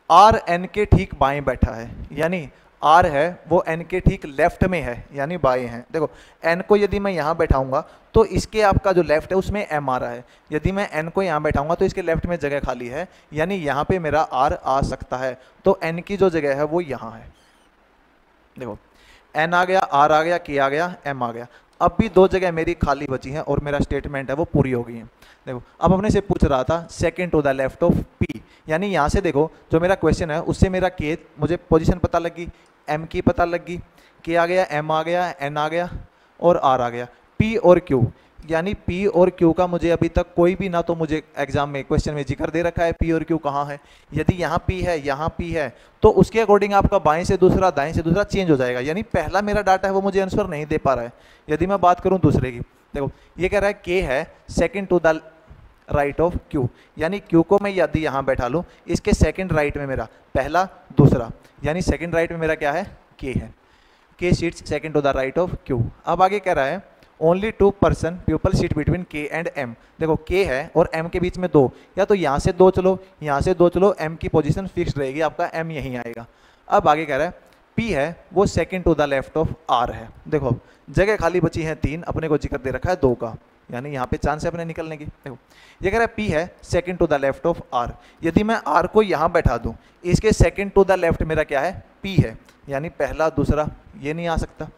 r n के ठीक बाएं बैठा है, यानी r है वो n के ठीक लेफ्ट में है, यानी बाएं है। देखो n को यदि मैं यहाँ बैठाऊंगा तो इसके आपका जो लेफ्ट है उसमें m आ रहा है, यदि मैं n को यहाँ बैठाऊंगा तो इसके लेफ्ट में जगह खाली है, यानी यहाँ पे मेरा r आ सकता है। तो n की जो जगह है वो यहाँ है। देखो n आ गया, r आ गया, k आ गया, m आ गया। अब भी दो जगह मेरी खाली बची हैं और मेरा स्टेटमेंट है वो पूरी हो गई है। देखो अब अपने से पूछ रहा था second to the left of p, यानी यहाँ से देखो जो मेरा क्वेश्चन है उससे मेरा k मुझे पोजीशन पता लगी, m की पता लगी, k आ गया, m आ गया, n आ गया और r आ गया। p और q, यानी p और q का मुझे अभी तक कोई भी ना तो मुझे एग्जाम में क्वेश्चन में जिक्र दे रखा है p और q कहाँ है। यदि यहाँ p है, यहाँ p है, तो उसके अकॉर्डिंग आपका बाएं से दूसरा दाएं से दूसरा चेंज हो जाएगा, यानी पहला मेरा डाटा है वो मुझे आंसर नहीं दे पा रहा है। यदि मैं बात करूं दूसरे की, देखो ये कह रहा है k है second to the right of q, यानी q को मैं यदि यहाँ बैठा लूँ, इसके सेकंड राइट में मेरा पहला दूसरा, यानी सेकंड राइट में मेरा क्या है, k है। k seats second to the right of q। अब आगे कह रहा है only 2 person people seat between k and m। देखो k है और m के बीच में दो, या तो यहाँ से दो चलो, यहाँ से दो चलो, m की पोजीशन फिक्स रहेगी, आपका m यहीं आएगा। अब आगे कह रहा है p है वो second to the left of r है। देखो जगह खाली बची है 3, अपने को जिक्र दे रखा है 2 का, यानी यहाँ पे चांस है अपने निकलने की। देखो ये कह रहा है p है second to the left of r। यदि मैं r को यहाँ बैठा दूँ, इसके सेकंड टू द लेफ्ट मेरा क्या है, p है, यानी पहला दूसरा, ये नहीं आ सकता।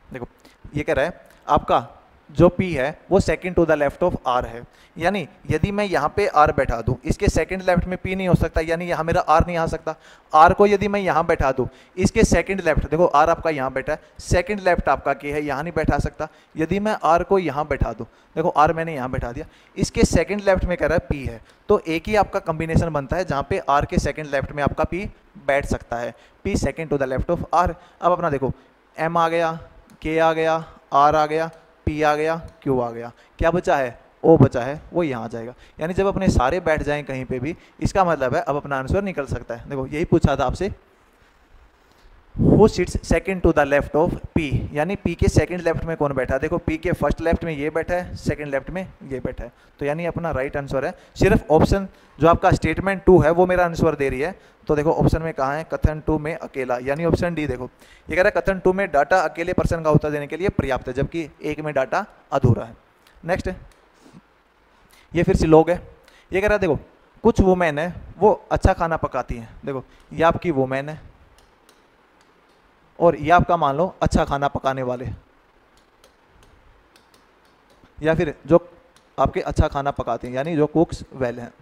देखो ये कह रहा है आपका जो p है वो second to the left of r है, यानी यदि मैं यहाँ पे r बैठा दूँ, इसके सेकंड लेफ्ट में p नहीं हो सकता, यानी यहाँ मेरा r नहीं आ सकता। r को यदि मैं यहाँ बैठा दूँ, इसके सेकंड लेफ्ट, देखो r आपका यहाँ बैठा है, सेकंड लेफ्ट आपका k है, यहाँ नहीं बैठा सकता। यदि मैं r को यहाँ बैठा दूँ, देखो r मैंने यहाँ बैठा दिया, इसके सेकंड लेफ्ट में कह रहा है p है, तो एक ही आपका कॉम्बिनेशन बनता है जहाँ पे r के सेकंड लेफ्ट में आपका p बैठ सकता है, p second to the left of r। अब अपना देखो m आ गया, k आ गया, r आ गया, p आ गया, q आ गया, क्या बचा है, o बचा है, वो यहाँ आ जाएगा। यानी जब अपने सारे बैठ जाएं कहीं पे भी, इसका मतलब है अब अपना आंसर निकल सकता है। देखो यही पूछा था आपसे, who sits second to the left of p, यानी p के सेकंड लेफ्ट में कौन बैठा है। देखो p के फर्स्ट लेफ्ट में ये बैठा है, सेकंड लेफ्ट में ये बैठा है, तो यानी अपना राइट आंसर है। सिर्फ ऑप्शन जो आपका स्टेटमेंट 2 है वो मेरा आंसर दे रही है। तो देखो ऑप्शन में कहाँ है, कथन 2 में अकेला, यानी ऑप्शन डी। देखो ये कह रहा है कथन 2 में डाटा अकेले पर्सन का उत्तर देने के लिए पर्याप्त है, जबकि 1 में डाटा अधूरा है। नेक्स्ट ये फिर से लोग है। ये कह रहा है देखो कुछ वुमेन है वो अच्छा खाना पकाती हैं। देखो ये आपकी वुमेन है और ये आपका मान लो अच्छा खाना पकाने वाले, या फिर जो आपके अच्छा खाना पकाते हैं, यानी जो कुक्स वेल हैं।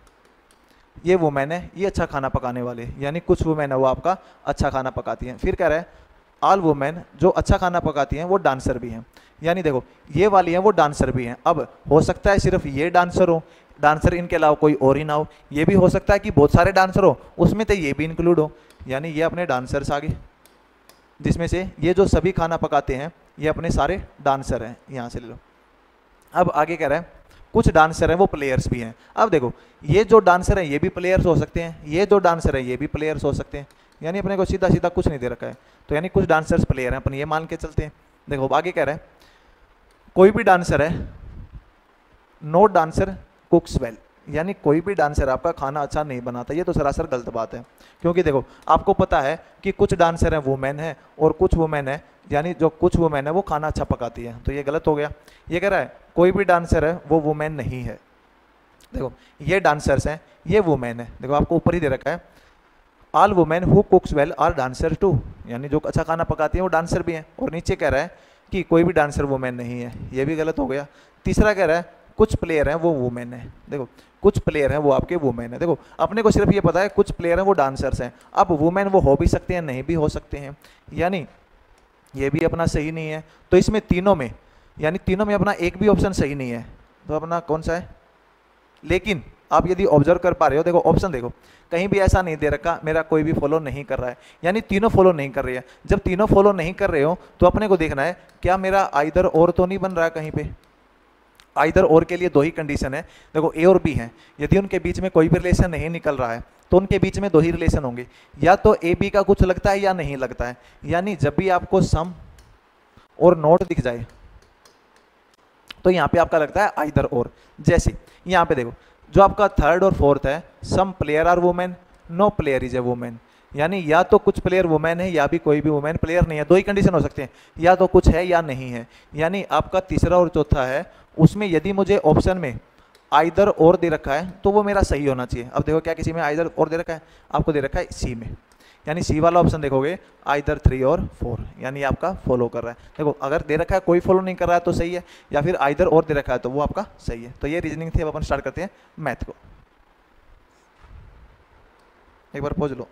ये वुमेन है, ये अच्छा खाना पकाने वाले, यानी कुछ वुमेन है वो आपका अच्छा खाना पकाती हैं। फिर कह रहा है ऑल वुमेन जो अच्छा खाना पकाती हैं वो डांसर भी हैं, यानी देखो ये वाली हैं वो डांसर भी हैं। अब हो सकता है सिर्फ ये डांसर हो, डांसर इनके अलावा कोई और ही ना हो। ये भी हो सकता है कि बहुत सारे डांसर हो, उसमें तो ये भी इंक्लूड हो, यानी ये अपने डांसर्स आ गए, जिसमें से ये जो सभी खाना पकाते हैं ये अपने सारे डांसर हैं, यहाँ से ले लो। अब आगे कह रहा है कुछ डांसर हैं वो प्लेयर्स भी हैं। अब देखो ये जो डांसर हैं ये भी प्लेयर्स हो सकते हैं, ये जो डांसर हैं ये भी प्लेयर्स हो सकते हैं, यानी अपने को सीधा सीधा कुछ नहीं दे रखा है, तो यानी कुछ डांसर्स प्लेयर हैं, अपन ये मान के चलते हैं। देखो आगे कह रहा है कोई भी डांसर है, नो डांसर कुक्स वेल, यानी कोई भी डांसर आपका खाना अच्छा नहीं बनाता। ये तो सरासर गलत बात है, क्योंकि देखो आपको पता है कि कुछ डांसर हैं वुमेन है और कुछ वुमेन है, यानी जो कुछ वुमेन है वो खाना अच्छा पकाती है, तो ये गलत हो गया। ये कह रहा है कोई भी डांसर है वो वुमेन नहीं है। देखो ये डांसर्स हैं, ये वुमेन है, देखो आपको ऊपर ही दे रखा है all women who cooks well are dancer too, यानी जो अच्छा खाना पकाती है वो डांसर भी हैं। और नीचे कह रहा है कि कोई भी डांसर वुमेन नहीं है, ये भी गलत हो गया। तीसरा कह रहा है कुछ प्लेयर हैं वो वुमेन है। देखो कुछ प्लेयर हैं वो आपके वुमेन है। देखो अपने को सिर्फ ये पता है कुछ प्लेयर हैं वो डांसर्स हैं, अब वुमेन वो हो भी सकते हैं नहीं भी हो सकते हैं, यानी ये भी अपना सही नहीं है। तो इसमें तीनों में, यानी तीनों में अपना एक भी ऑप्शन सही नहीं है, तो अपना कौन सा है, लेकिन आप यदि ऑब्जर्व कर पा रहे हो, देखो ऑप्शन देखो, कहीं भी ऐसा नहीं दे रखा मेरा कोई भी फॉलो नहीं कर रहा है, यानी तीनों फॉलो नहीं कर रही है। जब तीनों फॉलो नहीं कर रहे हो तो अपने को देखना है क्या मेरा आइदर और तो नहीं बन रहा है कहीं पे। आइदर और के लिए दो ही कंडीशन है, देखो ए और बी हैं, यदि उनके बीच में कोई भी रिलेशन नहीं निकल रहा है तो उनके बीच में दो ही रिलेशन होंगे, या तो ए बी का कुछ लगता है या नहीं लगता है। यानी जब भी आपको सम और नॉट दिख जाए तो यहाँ पे आपका लगता है आइदर और। जैसे यहाँ पे देखो जो आपका थर्ड और फोर्थ है, some player are women, no player is a women, यानी या तो कुछ प्लेयर वुमेन है या भी कोई भी वुमेन प्लेयर नहीं है। दो ही कंडीशन हो सकते हैं, या तो कुछ है या नहीं है। यानी आपका तीसरा और चौथा है, उसमें यदि मुझे ऑप्शन में आइदर और दे रखा है तो वो मेरा सही होना चाहिए। अब देखो क्या किसी में आइदर और दे रखा है, आपको दे रखा है सी में, यानी सी वाला ऑप्शन देखोगे आइदर 3 और 4, यानी आपका फॉलो कर रहा है। देखो अगर दे रखा है कोई फॉलो नहीं कर रहा है तो सही है, या फिर आइदर और दे रखा है तो वो आपका सही है। तो ये रीजनिंग थी। अब अपन स्टार्ट करते हैं मैथ को। एक बार पहुंच लो।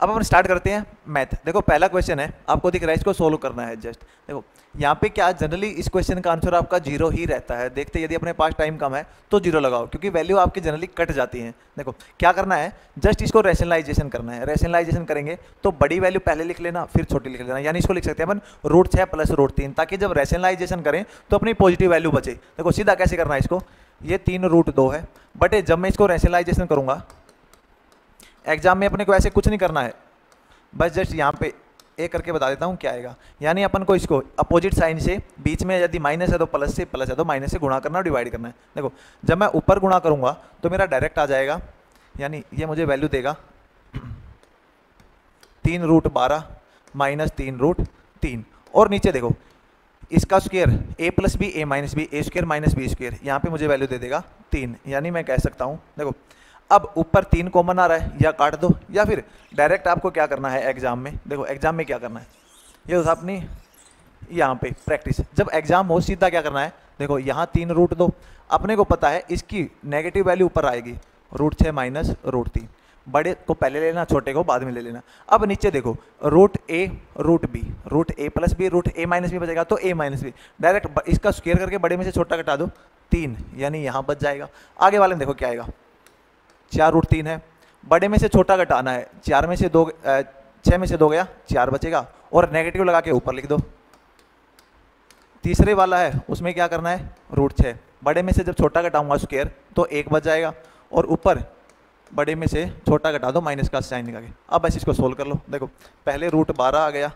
अब अपन स्टार्ट करते हैं मैथ। देखो पहला क्वेश्चन है, आपको दिख रहा है, इसको सोल्व करना है जस्ट। देखो यहाँ पे क्या जनरली इस क्वेश्चन का आंसर आपका 0 ही रहता है। देखते यदि अपने पास टाइम कम है तो 0 लगाओ, क्योंकि वैल्यू आपकी जनरली कट जाती है। देखो क्या करना है, जस्ट इसको रैशनलाइजेशन करना है। रैशनलाइजेशन करेंगे तो बड़ी वैल्यू पहले लिख लेना, फिर छोटी लिख लेना, यानी इसको लिख सकते हैं अपन √6 + √3, ताकि जब रैशनलाइजेशन करें तो अपनी पॉजिटिव वैल्यू बचे। देखो सीधा कैसे करना है इसको, ये 3 √2 है, बट जब मैं इसको रैशनलाइजेशन करूँगा, एग्जाम में अपने को ऐसे कुछ नहीं करना है, बस जस्ट यहाँ पे एक करके बता देता हूँ क्या आएगा। यानी अपन को इसको अपोजिट साइन से, बीच में यदि माइनस है तो प्लस से, प्लस है तो माइनस से गुणा करना और डिवाइड करना है। देखो जब मैं ऊपर गुणा करूँगा तो मेरा डायरेक्ट आ जाएगा, यानी ये मुझे वैल्यू देगा 3 √12 - 3 √3, और नीचे देखो इसका square a + b a - b, a² - b², यहाँ पे मुझे वैल्यू दे देगा 3। यानी मैं कह सकता हूँ, देखो अब ऊपर 3 कॉमन आ रहा है, या काट दो या फिर डायरेक्ट आपको क्या करना है एग्जाम में। देखो एग्जाम में क्या करना है, ये तो अपनी यहाँ पे प्रैक्टिस, जब एग्जाम हो सीधा क्या करना है, देखो यहाँ 3 √2, अपने को पता है इसकी नेगेटिव वैल्यू ऊपर आएगी, √6 - √3, बड़े को पहले लेना, छोटे को बाद में ले लेना। अब नीचे देखो √a √b, √a + b, √a - b बचेगा तो a - b, डायरेक्ट इसका स्क्वायर करके बड़े में से छोटा घटा दो 3, यानी यहाँ बच जाएगा। आगे वाले में देखो क्या आएगा, 4 √3 है, बड़े में से छोटा घटाना है, 4 में से 2, 6 में से 2 गया, 4 बचेगा, और नेगेटिव लगा के ऊपर लिख दो। तीसरे वाला है उसमें क्या करना है, √6, बड़े में से जब छोटा घटाऊंगा स्क्वायर तो 1 बच जाएगा, और ऊपर बड़े में से छोटा घटा दो माइनस का साइन लगा के। अब बस इसको सोल्व कर लो। देखो पहले √12 आ गया,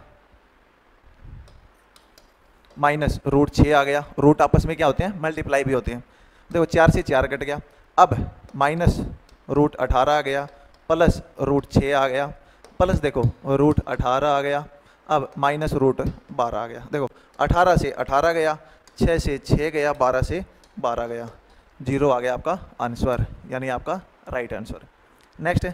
माइनस √6 आ गया, रूट आपस में क्या होते हैं, मल्टीप्लाई भी होते हैं। देखो 4 से 4 कट गया, अब माइनस √18 आ गया, प्लस √6 आ गया, प्लस देखो √18 आ गया, अब माइनस √12 आ गया। देखो 18 से 18 गया, 6 से 6 गया, 12 से 12 गया, 0 आ गया आपका आंसर, यानी आपका राइट आंसर। नेक्स्ट है,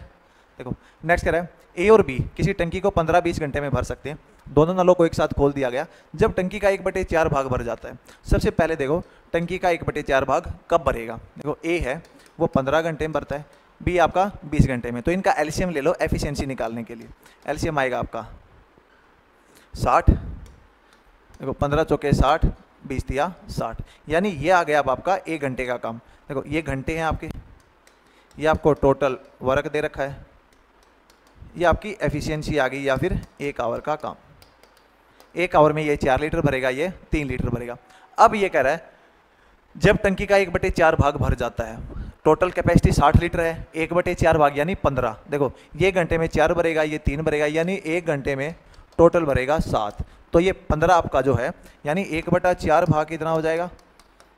देखो नेक्स्ट कह रहा है ए और बी किसी टंकी को 15-20 घंटे में भर सकते हैं। दोनों नलों को एक साथ खोल दिया गया जब टंकी का 1/4 भाग भर जाता है। सबसे पहले देखो टंकी का 1/4 भाग कब भरेगा। देखो ए है वो 15 घंटे में भरता है, बी आपका 20 घंटे में। तो इनका एलसीएम ले लो एफिशिएंसी निकालने के लिए। एलसीएम आएगा आपका 60, देखो 15 चौके 60, 20 दिया 60, यानी ये आ गया अब आपका 1 घंटे का काम। देखो ये घंटे हैं आपके, ये आपको टोटल वर्क दे रखा है, ये आपकी एफिशिएंसी आ गई, या फिर 1 आवर का काम। 1 आवर में ये 4 लीटर भरेगा, ये 3 लीटर भरेगा। अब ये कह रहा है जब टंकी का 1/4 भाग भर जाता है, टोटल कैपेसिटी 60 लीटर है, 1/4 भाग यानी 15। देखो ये घंटे में 4 भरेगा, ये 3 भरेगा, यानी 1 घंटे में टोटल भरेगा 7। तो ये 15 आपका जो है, यानी 1/4 भाग कितना हो जाएगा,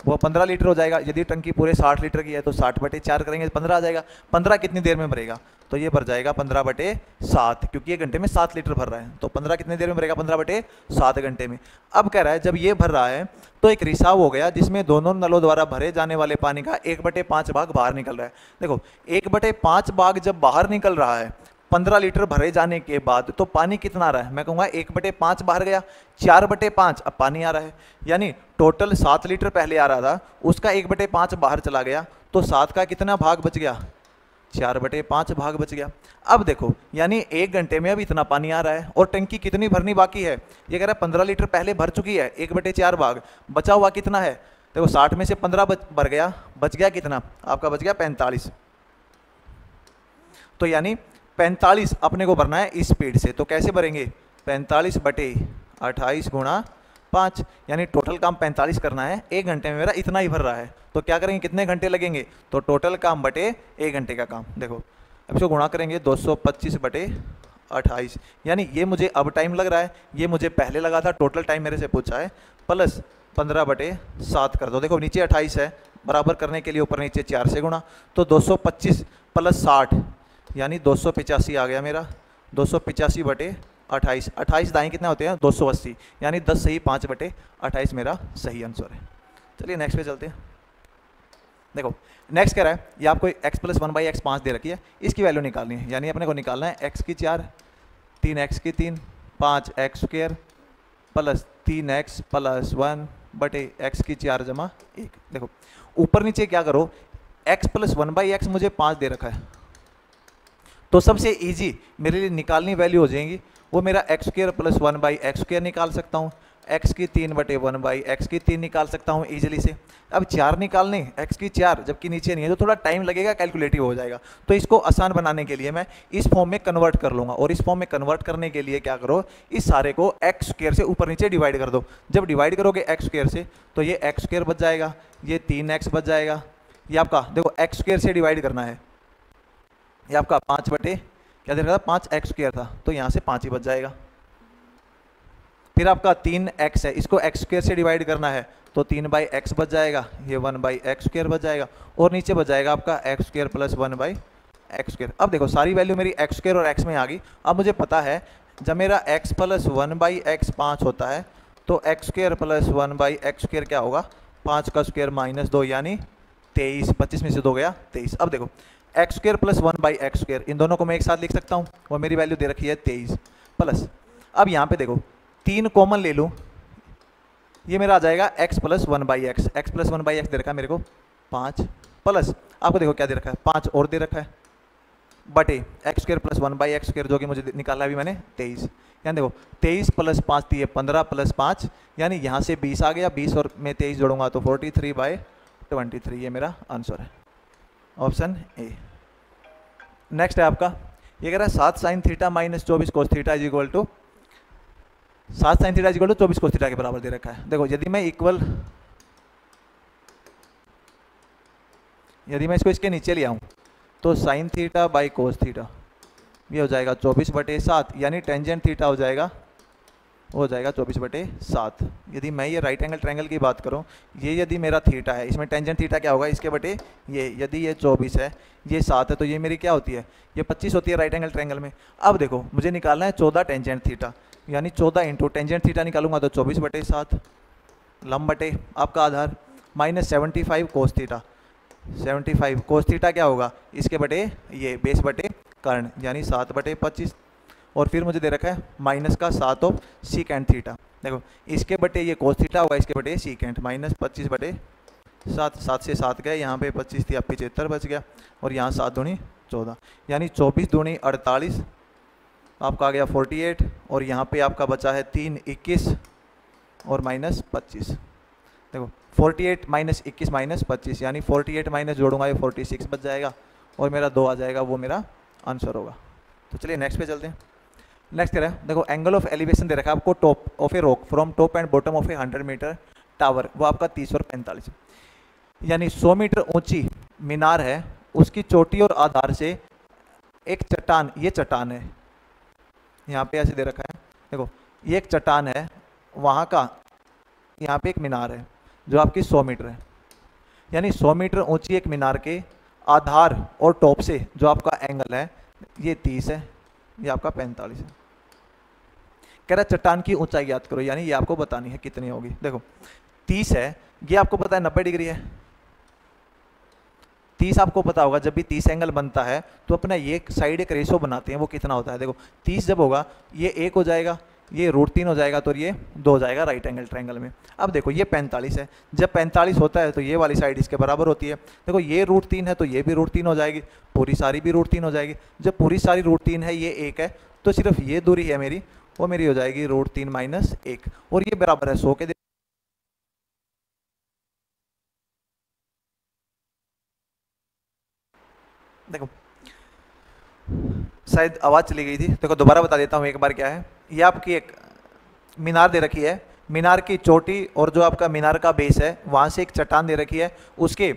वो 15 लीटर हो जाएगा। यदि टंकी पूरे 60 लीटर की है तो 60/4 करेंगे तो 15 आ जाएगा। 15 कितनी देर में भरेगा, तो ये भर जाएगा 15/7, क्योंकि ये घंटे में 7 लीटर भर रहा है, तो 15 कितनी देर में भरेगा, 15/7 घंटे में। अब कह रहा है जब ये भर रहा है तो एक रिसाव हो गया जिसमें दोनों नलों द्वारा भरे जाने वाले पानी का 1/5 भाग बाहर निकल रहा है। देखो 1/5 भाग जब बाहर निकल रहा है 15 लीटर भरे जाने के बाद, तो पानी कितना आ रहा है, मैं कहूँगा 1/5 बाहर गया, 4/5 अब पानी आ रहा है, यानी टोटल 7 लीटर पहले आ रहा था, उसका 1/5 बाहर चला गया, तो 7 का कितना भाग बच गया, 4/5 भाग बच गया। अब देखो यानी 1 घंटे में अब इतना पानी आ रहा है, और टंकी कितनी भरनी बाकी है, ये कह रहा है 15 लीटर पहले भर चुकी है, 1/4 भाग, बचा हुआ कितना है देखो 60 में से 15 भर गया, बच गया कितना आपका, बच गया 45। तो यानी 45 अपने को भरना है इस स्पीड से, तो कैसे भरेंगे 45 बटे 28 गुणा 5, यानी टोटल काम 45 करना है, 1 घंटे में मेरा इतना ही भर रहा है। तो क्या करेंगे, कितने घंटे लगेंगे, तो टोटल काम बटे 1 घंटे का काम। देखो अब इसको गुणा करेंगे 225 बटे 28, यानी ये मुझे अब टाइम लग रहा है, ये मुझे पहले लगा था, टोटल टाइम मेरे से पूछा है, प्लस 15 बटे 7 कर दो। देखो नीचे 28 है, बराबर करने के लिए ऊपर नीचे 4 से गुणा, तो 225 प्लस 60 यानी 285 आ गया मेरा। 285 बटे 28, 28 दाएँ कितने होते हैं 280, यानी 10 सही 5 बटे 28 मेरा सही आंसर है। चलिए नेक्स्ट पे चलते हैं। देखो नेक्स्ट कह रहा है, ये आपको x प्लस 1/x 5 दे रखी है, इसकी वैल्यू निकालनी है, यानी अपने को निकालना है x की 4, 3x की 3, 5x square plus 3x plus 1 बटे x की 4 जमा 1। देखो ऊपर नीचे क्या करो, x प्लस 1/x मुझे 5 दे रखा है, तो सबसे इजी मेरे लिए निकालनी वैल्यू हो जाएगी वो मेरा x square plus 1/x square निकाल सकता हूँ, x की 3 बटे 1/x की 3 निकाल सकता हूँ इजीली से। अब 4 निकालने x की 4 जबकि नीचे नहीं है, तो थोड़ा टाइम लगेगा, कैलकुलेटिव हो जाएगा। तो इसको आसान बनाने के लिए मैं इस फॉर्म में कन्वर्ट कर लूँगा, और इस फॉर्म में कन्वर्ट करने के लिए क्या करो, इस सारे को x स्क्वायर से ऊपर नीचे डिवाइड कर दो। जब डिवाइड करोगे x स्क्वायर से तो ये x स्क्वायर बच जाएगा, ये 3x बच जाएगा, ये आपका देखो x स्क्वायर से डिवाइड करना है, ये आपका 5 बटे क्या दे रखा था 5x स्क्वायर था, तो यहाँ से 5 ही बच जाएगा। फिर आपका 3x है, इसको x स्क्वायर से डिवाइड करना है, तो 3/x बच जाएगा, ये 1/x स्क्वायर बच जाएगा, और नीचे बच जाएगा आपका x square plus 1/x square. अब देखो सारी वैल्यू मेरी x स्क्वायर और x में आ गई। अब मुझे पता है जब मेरा x प्लस 1/x 5 होता है, तो x square plus 1/x square क्या होगा, 5 का स्क्वायर माइनस 2 यानी 23, 25 में से 2 गया 23। अब देखो x square plus 1/x square, इन दोनों को मैं एक साथ लिख सकता हूँ, वो मेरी वैल्यू दे रखी है 23 प्लस, अब यहाँ पे देखो 3 कॉमन ले लूँ, ये मेरा आ जाएगा x plus 1/x, x plus 1/x दे रखा है मेरे को 5 प्लस आपको देखो क्या दे रखा है 5 और दे रखा है बटे x square plus 1/x square जो कि मुझे निकाला अभी मैंने 23, यानी देखो 23 प्लस 5 दिए 15 प्लस 5 यानी यहाँ से 20 आ गया, 20 और मैं 23 जोड़ूंगा तो 43/23, ये मेरा आंसर है, ऑप्शन ए। नेक्स्ट है आपका, ये कह रहा है 7 sin theta minus 24 cos theta is equal to 7 sin theta is equal to 24 cos theta के बराबर दे रखा है। देखो यदि मैं इसको इसके नीचे ले आऊँ तो sin theta by cos theta ये हो जाएगा 24/7, यानी टेंजेंट थीटा हो जाएगा 24/7। यदि मैं ये राइट एंगल ट्रायंगल की बात करूँ, ये यदि मेरा थीटा है, इसमें टेंजेंट थीटा क्या होगा इसके बटे ये, यदि ये 24 है ये 7 है, तो ये मेरी क्या होती है, ये 25 होती है राइट एंगल ट्रायंगल में। अब देखो मुझे निकालना है 14 टेंजेंट थीटा, यानी 14 इंटू टेंजेंट थीटा निकालूंगा तो 24/7 लंब बटे आपका आधार minus 75 cos theta, 75 cos theta क्या होगा इसके बटे ये बेस बटे कर्ण, यानी 7/25, और फिर मुझे दे रखा है माइनस का 7 ऑफ सीकेंट थीटा। देखो इसके बटे ये कोस थीटा होगा, इसके बटे सीकेंट, माइनस 25/7, 7 से 7 गए, यहाँ पे 25 थी, अब 75 बच गया, और यहाँ 7 दूनी 14, यानी 24 दूनी 48, आपका आ गया 48, और यहाँ पे आपका बचा है 3 21 और माइनस 25। देखो 48 माइनस 21 माइनस 25, यानी 48 माइनस जोड़ूंगा ये 46 बच जाएगा, और मेरा 2 आ जाएगा, वो मेरा आंसर होगा। तो चलिए नेक्स्ट पे चलते हैं। नेक्स्ट कह रहा है, देखो एंगल ऑफ एलिवेशन दे रखा है आपको top of a rock from top and bottom of a 100 metre tower, वो आपका 30 और 45, यानी 100 मीटर ऊंची मीनार है, उसकी चोटी और आधार से एक चट्टान, ये चट्टान है यहाँ पे ऐसे दे रखा है, देखो ये एक चट्टान है, वहाँ का यहाँ पे एक मीनार है जो आपकी 100 मीटर है, यानी 100 मीटर ऊंची एक मीनार के आधार और टॉप से जो आपका एंगल है ये 30 है, ये आपका 45 है। कह रहा चट्टान की ऊंचाई याद करो, यानी ये आपको बतानी है कितनी होगी। देखो 30 है, ये आपको पता है 90 डिग्री है, 30 आपको पता होगा जब भी 30 एंगल बनता है तो अपना ये साइड एक रेशो बनाते हैं, वो कितना होता है। देखो 30 जब होगा ये 1 हो जाएगा, ये √3 हो जाएगा, तो ये 2 हो जाएगा राइट एंगल ट्रायंगल में। अब देखो ये 45 है, जब 45 होता है तो ये वाली साइड इसके बराबर होती है। देखो ये √3 है तो ये भी √3 हो जाएगी, पूरी सारी भी √3 हो जाएगी। जब पूरी सारी √3 है, ये 1 है, तो सिर्फ ये दूरी है मेरी, वो मेरी हो जाएगी √3 - 1, और ये बराबर है 100 के। देखो शायद आवाज़ चली गई थी, देखो दोबारा बता देता हूँ एक बार क्या है। ये आपकी एक मीनार दे रखी है, मीनार की चोटी और जो आपका मीनार का बेस है वहाँ से एक चट्टान दे रखी है, उसके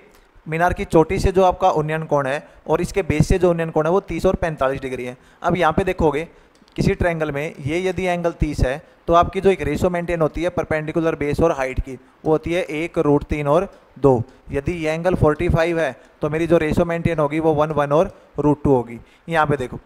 मीनार की चोटी से जो आपका उन्नयन कोण है और इसके बेस से जो उन्नयन कोण है वो 30 और 45 डिग्री है। अब यहाँ पे देखोगे किसी ट्रायंगल में ये यदि एंगल 30 है तो आपकी जो एक रेशो मेंटेन होती है परपेंडिकुलर बेस और हाइट की, वो होती है 1√3 और 2। यदि ये एंगल 45 है तो मेरी जो रेशो मेंटेन होगी वो 1 1 और √2 होगी। यहाँ पे देखो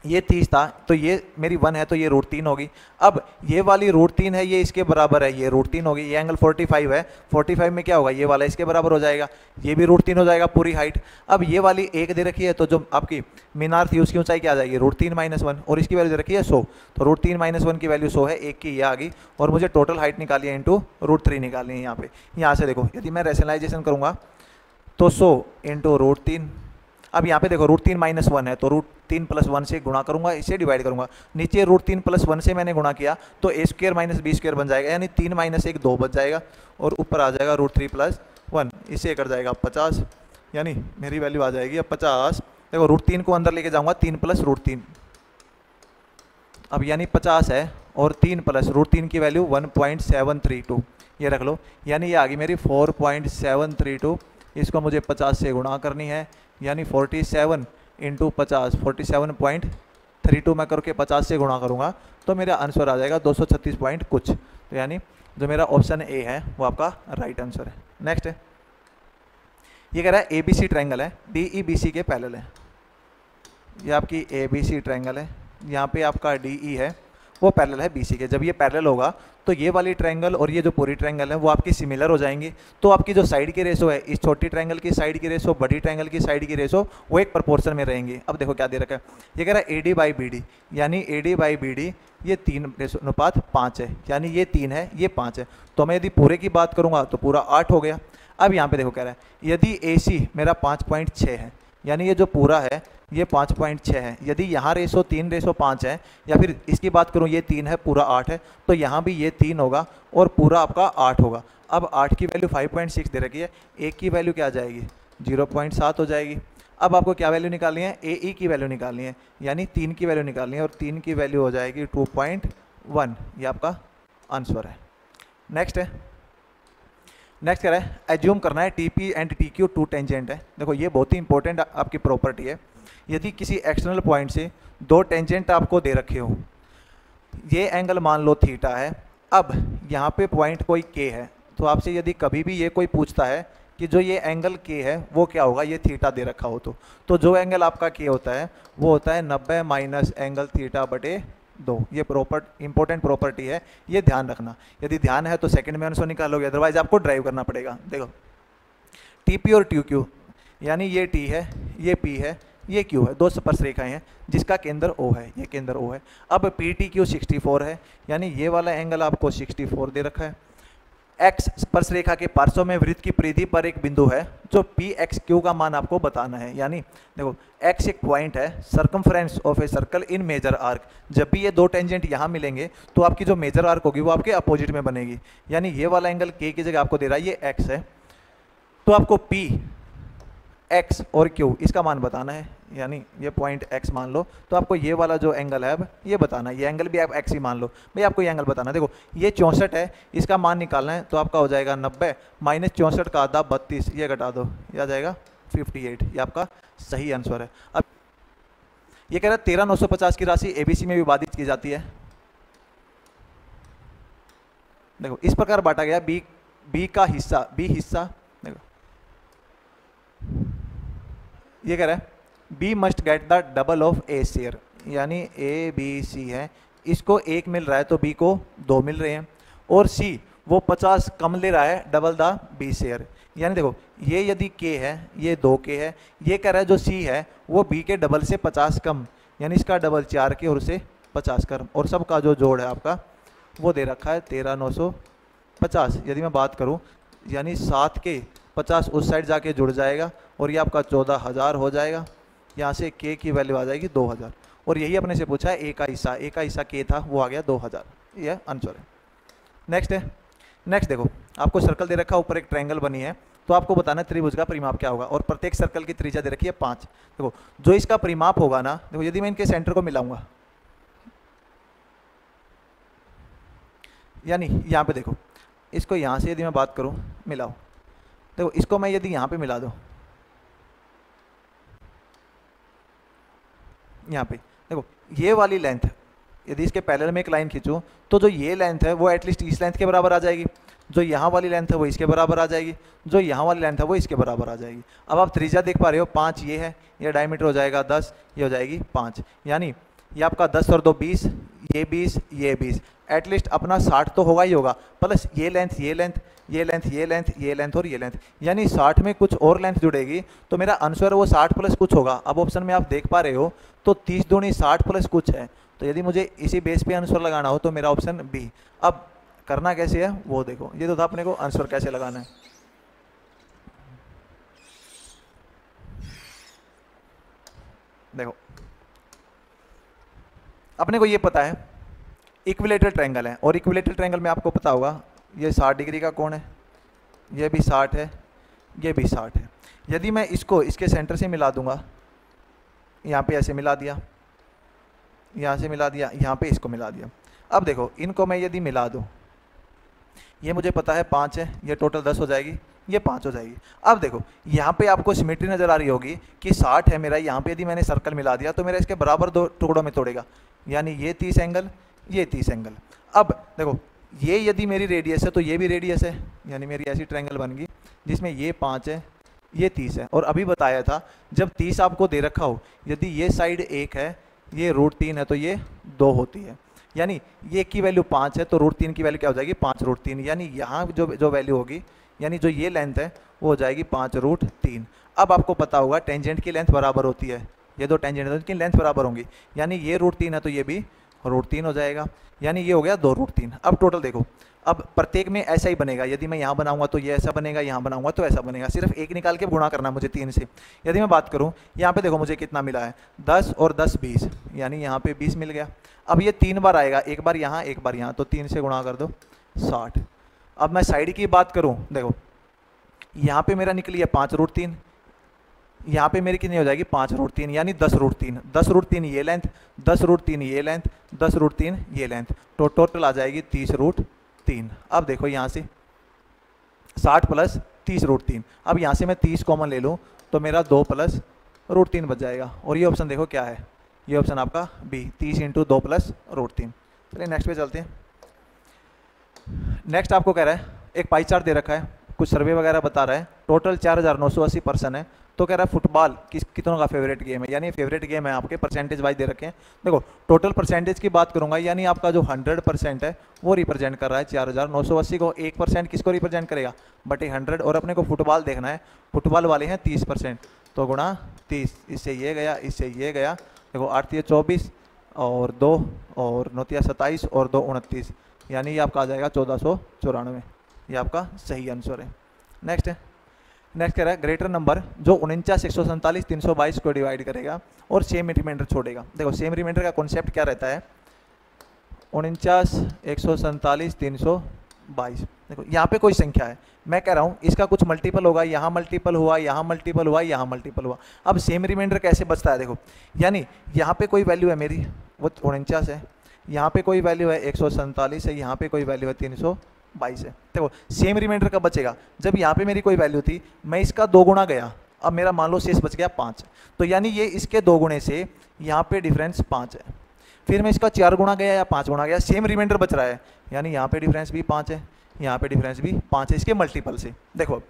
ये 30 था तो ये मेरी 1 है तो ये √3 होगी। अब ये वाली √3 है, ये इसके बराबर है, ये √3 होगी। ये एंगल 45 है, 45 में क्या होगा, ये वाला इसके बराबर हो जाएगा, ये भी √3 हो जाएगा पूरी हाइट। अब ये वाली एक दे रखी है तो जो आपकी मीनार थी उसकी ऊंचाई क्या आ जाएगी, √3 - 1 और इसकी वैल्यू दे रखी है 100, तो √3 - 1 की वैल्यू 100 है, एक की ये आ गई और मुझे टोटल हाइट निकाली है इंटू √3 निकालनी है। यहाँ पे यहाँ से देखो यदि मैं रैशनलाइजेशन करूँगा तो 100 इंटू √3। अब यहाँ पे देखो √3 - 1 है तो √3 + 1 से गुणा करूंगा, इसे डिवाइड करूंगा। नीचे √3 + 1 से मैंने गुणा किया तो a² - b² बन जाएगा, यानी 3 - 1 2 बच जाएगा और ऊपर आ जाएगा √3 + 1, इसे कट जाएगा 50, यानी मेरी वैल्यू आ जाएगी अब 50। देखो √3 को अंदर लेके जाऊंगा, 3 + √3, अब यानी 50 है और 3 + √3 की वैल्यू 1.732, ये रख लो, यानी ये आ गई मेरी 4.732। इसको मुझे 50 से गुणा करनी है, यानी 47 × 50 47.32 मैं करके 50 से गुणा करूँगा तो मेरा आंसर आ जाएगा 236 पॉइंट कुछ। तो यानी जो मेरा ऑप्शन ए है वो आपका राइट आंसर है। नेक्स्ट है, ये कह रहा है ABC ट्रायंगल है, DE BC के पैरेलल है। ये आपकी ABC ट्रायंगल है, यहाँ पे आपका DE है वो पैरेलल है BC के। जब ये पैरेलल होगा तो ये वाली ट्रायंगल और ये जो पूरी ट्रायंगल है वो आपकी सिमिलर हो जाएंगी। तो आपकी जो साइड की रेशो है, इस छोटी ट्रायंगल की साइड की रेशो, बड़ी ट्रायंगल की साइड की रेशो, वो एक प्रोपोर्शन में रहेंगी। अब देखो क्या दे रखा है, ये कह रहा है AD/BD, यानी AD/BD ये 3:5 है, यानी ये 3 है ये 5 है। तो मैं यदि पूरे की बात करूँगा तो पूरा 8 हो गया। अब यहाँ पे देखो कह रहा है यदि AC मेरा 5.6 है, यानी ये जो पूरा है ये 5.6 है, यदि यहाँ रेशो 3:5 है, या फिर इसकी बात करूँ ये 3 है पूरा 8 है, तो यहाँ भी ये 3 होगा और पूरा आपका 8 होगा। अब 8 की वैल्यू 5.6 दे रखी है, एक की वैल्यू क्या आ जाएगी 0.7 हो जाएगी। अब आपको क्या वैल्यू निकालनी है, AE की वैल्यू निकालनी है, यानी 3 की वैल्यू निकालनी है और 3 की वैल्यू हो जाएगी 2.1, ये आपका आंसर है। नेक्स्ट है, नेक्स्ट कह रहा है एज्यूम करना है TP एंड TQ 2 टेंजेंट है। देखो ये बहुत ही इंपॉर्टेंट आपकी प्रॉपर्टी है। यदि किसी एक्सटर्नल पॉइंट से 2 टेंजेंट आपको दे रखे हो, ये एंगल मान लो थीटा है, अब यहाँ पे पॉइंट कोई K है, तो आपसे यदि कभी भी ये कोई पूछता है कि जो ये एंगल K है वो क्या होगा, ये थीटा दे रखा हो तो जो एंगल आपका K होता है वो होता है 90 माइनस एंगल θ/2। ये इंपॉर्टेंट प्रॉपर्टी है, ये ध्यान रखना। यदि ध्यान है तो सेकंड में आंसर निकालोगे, अदरवाइज आपको ड्राइव करना पड़ेगा। देखो TP और TQ, यानी ये T है ये P है ये Q है, 2 स्पर्श रेखाएं हैं जिसका केंद्र O है, ये केंद्र O है। अब PTQ 64 है, यानी ये वाला एंगल आपको 64 दे रखा है। X स्पर्श रेखा के पार्श्व में वृत्त की परिधि पर एक बिंदु है जो PXQ का मान आपको बताना है। यानी देखो X एक पॉइंट है, circumference of a circle in major arc. जब भी ये 2 टेंजेंट यहाँ मिलेंगे तो आपकी जो मेजर आर्क होगी वो आपके अपोजिट में बनेगी। यानी ये वाला एंगल K की जगह आपको दे रहा है ये X है, तो आपको P X और Q इसका मान बताना है। यानी ये पॉइंट X मान लो तो आपको ये वाला जो एंगल है अब ये बताना है, ये एंगल भी आप X ही मान लो, भाई आपको ये एंगल बताना है। देखो ये 64 है, इसका मान निकालना है तो आपका हो जाएगा 90 माइनस 64 का आधा 32, ये घटा दो, ये आ जाएगा 58, ये आपका सही आंसर है। अब ये कह रहा है 13,950 की राशि ABC में विभाजित की जाती है। देखो इस प्रकार बांटा गया B का हिस्सा, B हिस्सा, देखो ये कह रहा है B must get the double of A share, यानी ABC है, इसको 1 मिल रहा है तो B को 2 मिल रहे हैं, और C वो 50 कम ले रहा है, डबल द B शेयर। यानी देखो ये यदि K है ये 2K है, ये कह रहा है जो C है वो B के डबल से 50 कम, यानी इसका डबल 4K और से 50 कम, और सबका जो जोड़ है आपका वो दे रखा है 13,950। यदि मैं बात करूँ यानी 7K 50 उस साइड जाके जुड़ जाएगा और ये आपका 14,000 हो जाएगा। यहाँ से K की वैल्यू आ जाएगी 2000, और यही अपने से पूछा है A का हिस्सा K था वो आ गया 2000, ये आंसर है। नेक्स्ट है, नेक्स्ट देखो आपको सर्कल दे रखा है, ऊपर एक ट्रायंगल बनी है तो आपको बताना है त्रिभुज का परिमाप क्या होगा। और प्रत्येक सर्कल की त्रिज्या दे रखी है 5। देखो जो इसका परिमाप होगा ना, देखो यदि मैं इनके सेंटर को मिलाऊंगा, यानी यहाँ पे देखो इसको यहाँ से यदि मैं बात करूँ मिलाओ, देखो इसको मैं यदि यहाँ पे मिला दूँ, यहाँ पे देखो ये वाली लेंथ यदि इसके पैरेलल में एक लाइन खींचूं तो जो ये लेंथ है वो एटलीस्ट इस लेंथ के बराबर आ जाएगी, जो यहाँ वाली लेंथ है वो इसके बराबर आ जाएगी, जो यहाँ वाली लेंथ है वो इसके बराबर आ जाएगी। अब आप त्रिज्या देख पा रहे हो 5 ये है, ये डायमीटर हो जाएगा 10, ये हो जाएगी 5, यानी ये आपका 10 और 2 20, ये 20 ये 20, एटलीस्ट अपना 60 तो होगा ही होगा, प्लस ये लेंथ ये लेंथ ये लेंथ ये लेंथ ये लेंथ और ये लेंथ, यानी 60 में कुछ और लेंथ जुड़ेगी तो मेरा आंसर वो 60 प्लस कुछ होगा। अब ऑप्शन में आप देख पा रहे हो तो 30 दूनी 60 प्लस कुछ है, तो यदि मुझे इसी बेस पे आंसर लगाना हो तो मेरा ऑप्शन बी। अब करना कैसे है वो देखो, ये तो था अपने को आंसर कैसे लगाना है। देखो अपने को ये पता है इक्विलेटरल ट्रायंगल है, और इक्विलेटरल ट्रायंगल में आपको पता होगा ये 60 डिग्री का कोण है, ये भी 60 है, ये भी 60 है। यदि मैं इसको इसके सेंटर से मिला दूंगा, यहाँ पे ऐसे मिला दिया, यहाँ से मिला दिया, यहाँ पे इसको मिला दिया। अब देखो इनको मैं यदि मिला दूँ, ये मुझे पता है 5 है, ये टोटल 10 हो जाएगी, ये 5 हो जाएगी। अब देखो यहाँ पे आपको सिमेट्री नज़र आ रही होगी कि 60 है मेरा, यहाँ पे यदि मैंने सर्कल मिला दिया तो मेरा इसके बराबर 2 टुकड़ों में तोड़ेगा, यानी ये 30 एंगल ये 30 एंगल। अब देखो ये यदि मेरी रेडियस है तो ये भी रेडियस है, यानी मेरी ऐसी ट्रायंगल बन गई जिसमें ये 5 है ये 30 है। और अभी बताया था जब 30 आपको दे रखा हो, यदि ये साइड 1 है ये √3 है तो ये 2 होती है, यानी ये की वैल्यू 5 है तो √3 की वैल्यू क्या हो जाएगी 5√3, यानी यहाँ जो वैल्यू होगी, यानी जो ये लेंथ है वो हो जाएगी 5√3। अब आपको पता होगा टेंजेंट की लेंथ बराबर होती है, ये दो टेंजेंट है इनकी लेंथ बराबर होंगी, यानी ये √3 है तो ये भी √3 हो जाएगा, यानी ये हो गया 2√3। अब टोटल देखो, अब प्रत्येक में ऐसा ही बनेगा, यदि मैं यहाँ बनाऊंगा तो ये ऐसा बनेगा, यहाँ बनाऊंगा तो ऐसा बनेगा, सिर्फ एक निकाल के गुणा करना मुझे 3 से। यदि मैं बात करूँ यहाँ पे देखो मुझे कितना मिला है 10 और 10 20, यानी यहाँ पे 20 मिल गया। अब ये 3 बार आएगा, एक बार यहाँ एक बार यहाँ, तो 3 से गुणा कर दो 60। अब मैं साइड की बात करूँ, देखो यहाँ पे मेरा निकली है 5√3, यहाँ पे मेरी कितनी हो जाएगी 5√3, यानी 10√3, 10√3 ये लेंथ 10√3 ये लेंथ 10√3 ये लेंथ, तो टोटल आ जाएगी 30√3। अब देखो यहाँ से 60 प्लस 30√3, अब यहाँ से मैं 30 कॉमन ले लूँ तो मेरा 2 प्लस √3 बच जाएगा, और ये ऑप्शन देखो क्या है, ये ऑप्शन आपका बी 30 × 2 प्लस √3। चलिए नेक्स्ट पे चलते हैं। नेक्स्ट आपको कह रहा है एक पाई चार्ट दे रखा है, कुछ सर्वे वगैरह बता रहा है, टोटल 4980 पर्सन है, तो कह रहा है फुटबॉल कितनों का फेवरेट गेम है, यानी फेवरेट गेम है आपके, परसेंटेज वाइज दे रखे हैं। देखो टोटल परसेंटेज की बात करूंगा, यानी आपका जो 100% है वो रिप्रेजेंट कर रहा है 4980 को, 1% किसको रिप्रेजेंट करेगा बटे 100, और अपने को फुटबॉल देखना है, फुटबॉल वाले हैं 30%, तो गुणा 30, इससे ये गया इससे ये गया, देखो 8 × 24 और 2 और 9 × 27 और 2 29, यानी ये आपका आ जाएगा 1494, ये आपका सही आंसर है। नेक्स्ट कह रहा है ग्रेटर नंबर जो 49 147 322 को डिवाइड करेगा और सेम रिमाइंडर छोड़ेगा। देखो सेम रिमाइंडर का कॉन्सेप्ट क्या रहता है, 49 147 322, देखो यहाँ पे कोई संख्या है, मैं कह रहा हूँ इसका कुछ मल्टीपल होगा, यहाँ मल्टीपल हुआ यहाँ मल्टीपल हुआ यहाँ मल्टीपल हुआ। अब सेम रिमाइंडर कैसे बचता है, देखो यानी यहाँ पे कोई वैल्यू है मेरी वो 49 है, यहाँ पे कोई वैल्यू है 147 है, यहाँ पे कोई वैल्यू है 322 है। देखो सेम रिमाइंडर कब बचेगा, जब यहाँ पे मेरी कोई वैल्यू थी मैं इसका 2 गुना गया, अब मेरा मान लो शेष बच गया 5, तो यानी ये इसके 2 गुणे से यहाँ पे डिफरेंस 5 है, फिर मैं इसका 4 गुना गया या 5 गुना गया, सेम रिमाइंडर बच रहा है, यानी यहाँ पे डिफरेंस भी 5 है, यहाँ पे डिफरेंस भी 5 है, इसके मल्टीपल से। देखो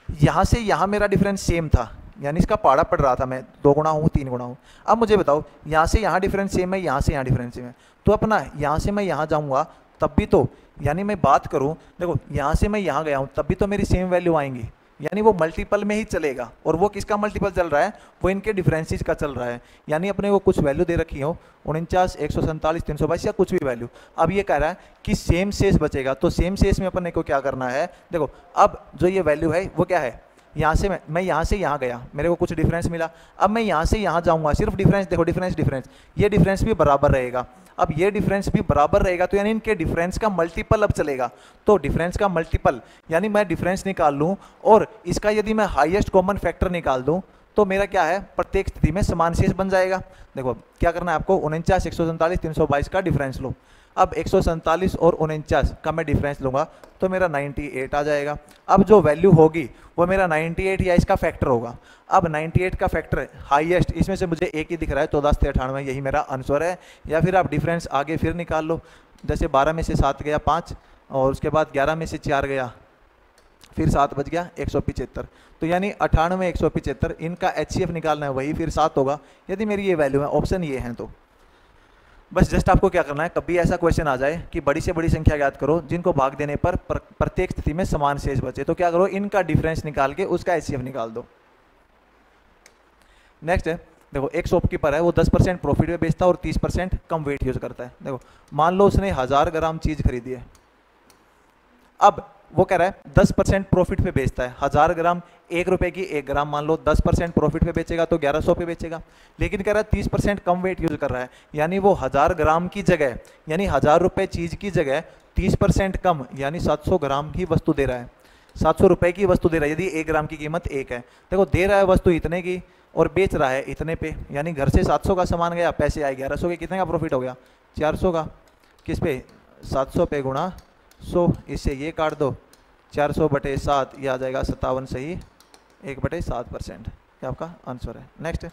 यहाँ से यहाँ मेरा डिफरेंस सेम था, यानी इसका पाड़ा पड़ रहा था, मैं 2 गुना हूँ 3 गुना हूँ। अब मुझे बताओ यहाँ से यहाँ डिफरेंस सेम है, यहाँ से यहाँ डिफरेंस सेम है, तो अपना यहाँ से मैं यहाँ जाऊँगा तब भी तो, यानी मैं बात करूँ देखो यहाँ से मैं यहाँ गया हूँ तब भी तो मेरी सेम वैल्यू आएंगी, यानी वो मल्टीपल में ही चलेगा, और वो किसका मल्टीपल चल रहा है, वो इनके डिफरेंसेस का चल रहा है, यानी अपने को कुछ वैल्यू दे रखी हो 49 147 322 या कुछ भी वैल्यू। अब ये कह रहा है कि सेम शेष बचेगा, तो सेम शेष में अपने को क्या करना है, देखो अब जो ये वैल्यू है वो क्या है, यहाँ से मैं यहाँ से यहाँ गया, मेरे को कुछ डिफरेंस मिला, अब मैं यहाँ से यहाँ जाऊँगा, सिर्फ डिफरेंस देखो, डिफरेंस ये डिफरेंस भी बराबर रहेगा। अब ये डिफरेंस भी बराबर रहेगा तो यानी इनके डिफरेंस का मल्टीपल अब चलेगा। तो डिफरेंस का मल्टीपल यानी मैं डिफरेंस निकाल लूँ और इसका यदि मैं हाईएस्ट कॉमन फैक्टर निकाल दूँ तो मेरा क्या है, प्रत्येक स्थिति में समान शेष बन जाएगा। देखो क्या करना है आपको, 49, 147, 322 का डिफरेंस लो। अब 147 और 49 का मैं डिफरेंस लूँगा तो मेरा 98 आ जाएगा। अब जो वैल्यू होगी वो मेरा 98 या इसका फैक्टर होगा। अब 98 का फैक्टर हाईएस्ट, इसमें से मुझे एक ही दिख रहा है, 14 से 98, यही मेरा आंसर है। या फिर आप डिफरेंस आगे फिर निकाल लो, जैसे 12 में से 7 गया 5, और उसके बाद 11 में से 4 गया, फिर 7 बच गया 175। तो यानी 98, 175 इनका HCF निकालना है, वही फिर 7 होगा यदि मेरी ये वैल्यू है, ऑप्शन ये है। तो बस जस्ट आपको क्या करना है, कभी ऐसा क्वेश्चन आ जाए कि बड़ी से बड़ी संख्या ज्ञात करो जिनको भाग देने पर प्रत्येक स्थिति में समान शेष बचे, तो क्या करो, इनका डिफरेंस निकाल के उसका HCF निकाल दो। नेक्स्ट है, देखो एक शॉपकीपर है, वो 10% प्रॉफिट में बेचता है और 30% कम वेट यूज करता है। देखो मान लो उसने 1000 ग्राम चीज खरीदी है, अब वो कह रहा है 10% प्रॉफिट पे बेचता है, 1000 ग्राम 1 रुपए की 1 ग्राम, मान लो 10% प्रॉफिट पे बेचेगा तो 1100 पे बेचेगा। लेकिन कह रहा है 30% कम वेट यूज कर रहा है, यानी वो 1000 ग्राम की जगह, यानी 1000 रुपए चीज की जगह 30% कम यानी 700 ग्राम की वस्तु दे रहा है, 700 रुपए की वस्तु दे रहा है। यदि 1 ग्राम की कीमत 1 है, देखो दे रहा है वस्तु इतने की और बेच रहा है इतने पे, यानी घर से 700 का सामान गया, पैसे आए 1100 के, कितने का प्रॉफिट हो गया, 400 का। किस पे, 700 पे गुणा 100, इससे ये काट दो, 400/7 ये आ जाएगा 57 सही 1/7%, ये आपका आंसर है। नेक्स्ट ये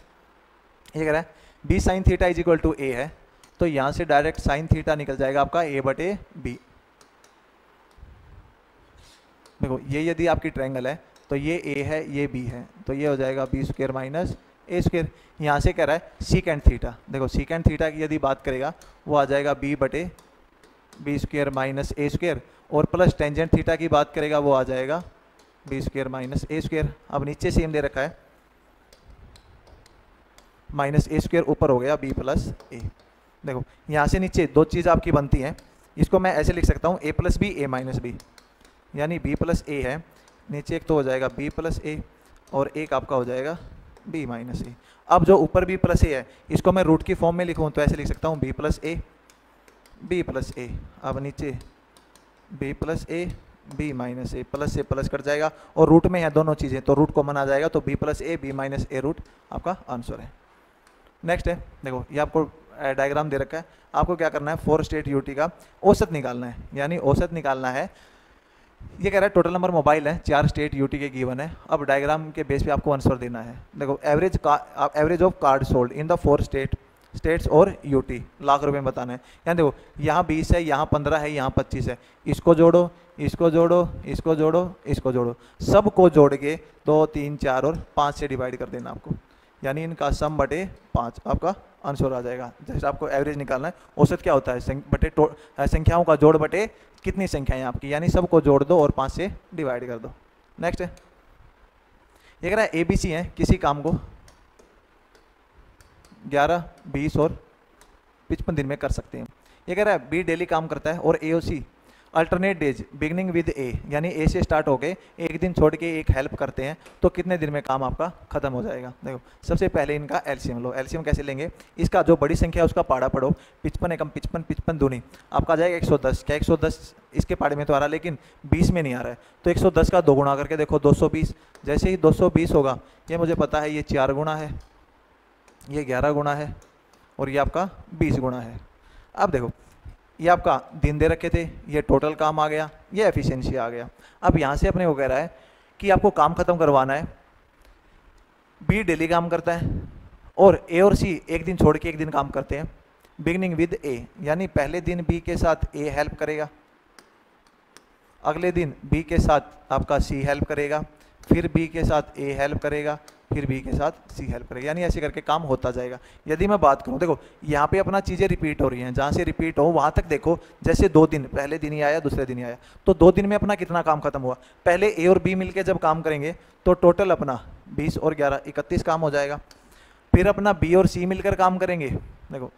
कह रहा है b sin theta is equal to a है, तो यहाँ से डायरेक्ट sin थीटा निकल जाएगा आपका a/b। देखो ये यदि आपकी ट्रायंगल है तो ये a है, ये b है, तो ये हो जाएगा b² माइनस a²। यहाँ से कह रहा है सीकेंट थीटा, देखो सीकेंट थीटा की यदि बात करेगा वो आ जाएगा b/b² माइनस a², और प्लस टेंजेंट थीटा की बात करेगा वो आ जाएगा b² माइनस a²। अब नीचे सेम दे रखा है माइनस a², ऊपर हो गया b प्लस a। देखो यहाँ से नीचे दो चीज़ आपकी बनती हैं, इसको मैं ऐसे लिख सकता हूँ a plus b a minus b, यानी b प्लस a है, नीचे एक तो हो जाएगा b प्लस a और एक आपका हो जाएगा b माइनस a। अब जो ऊपर b प्लस a है इसको मैं रूट की फॉर्म में लिखूँ तो ऐसे लिख सकता हूँ b प्लस a। अब नीचे b plus a b minus a, plus से प्लस कट जाएगा और रूट में है दोनों चीज़ें तो रूट कॉमन आ जाएगा, तो b plus a b minus a root आपका आंसर है। नेक्स्ट है, देखो ये आपको डायग्राम दे रखा है, आपको क्या करना है, 4 स्टेट यूटी का औसत निकालना है, यानी औसत निकालना है। ये कह रहा है टोटल नंबर मोबाइल है, 4 स्टेट यूटी के गिवन है। अब डायग्राम के बेस पे आपको आंसर देना है। देखो average of card sold in the 4 states और यूटी लाख रुपए में बताना है। यहाँ देखो यहाँ 20 है, यहाँ 15 है, यहाँ 25 है, इसको जोड़ो, इसको जोड़ो, इसको जोड़ो, इसको जोड़ो, सबको जोड़ के 2 3 4 और 5 से डिवाइड कर देना आपको, यानी इनका सम बटे 5 आपका आंसर आ जाएगा। जैसे आपको एवरेज निकालना है, औसत क्या होता है, संख्याओं का जोड़ बटे कितनी संख्याएं आपकी, यानी सबको जोड़ दो और 5 से डिवाइड कर दो। नेक्स्ट है, ये कह रहा है ABC है, किसी काम को 11, 20 और 55 दिन में कर सकते हैं। ये कह रहा है B डेली काम करता है और AOC alternate days beginning with A, यानी A से स्टार्ट होके एक दिन छोड़ के एक हेल्प करते हैं, तो कितने दिन में काम आपका खत्म हो जाएगा। देखो सबसे पहले इनका एलसीएम लो, एलसीएम कैसे लेंगे, इसका जो बड़ी संख्या है उसका पाड़ा पढ़ो, 55 एकम 55, 55 दूनी आपका आ जाएगा 110। क्या 110 इसके पाड़े में तो आ रहा है लेकिन 20 में नहीं आ रहा है, तो 110 का 2 गुणा करके देखो 220। जैसे ही 220 होगा, ये मुझे पता है ये 4 गुणा है, ये 11 गुणा है और ये आपका 20 गुणा है। अब देखो ये आपका दिन दे रखे थे, ये टोटल काम आ गया, ये एफिशिएंसी आ गया। अब यहाँ से अपने को कह रहा है कि आपको काम खत्म करवाना है, बी डेली काम करता है और ए और सी एक दिन छोड़ के एक दिन काम करते हैं, बिगनिंग विद ए, यानी पहले दिन बी के साथ ए हेल्प करेगा, अगले दिन बी के साथ आपका सी हेल्प करेगा, फिर बी के साथ ए हेल्प करेगा, फिर बी के साथ सी हेल्प करेगा, यानी ऐसे करके काम होता जाएगा। यदि मैं बात करूं, देखो यहाँ पे अपना चीज़ें रिपीट हो रही हैं, जहाँ से रिपीट हो वहाँ तक देखो, जैसे 2 दिन, पहले दिन ही आया दूसरे दिन ही आया, तो 2 दिन में अपना कितना काम खत्म हुआ। पहले ए और बी मिलके जब काम करेंगे तो टोटल अपना 20 और 11 31 काम हो जाएगा। फिर अपना बी और सी मिलकर काम करेंगे, देखो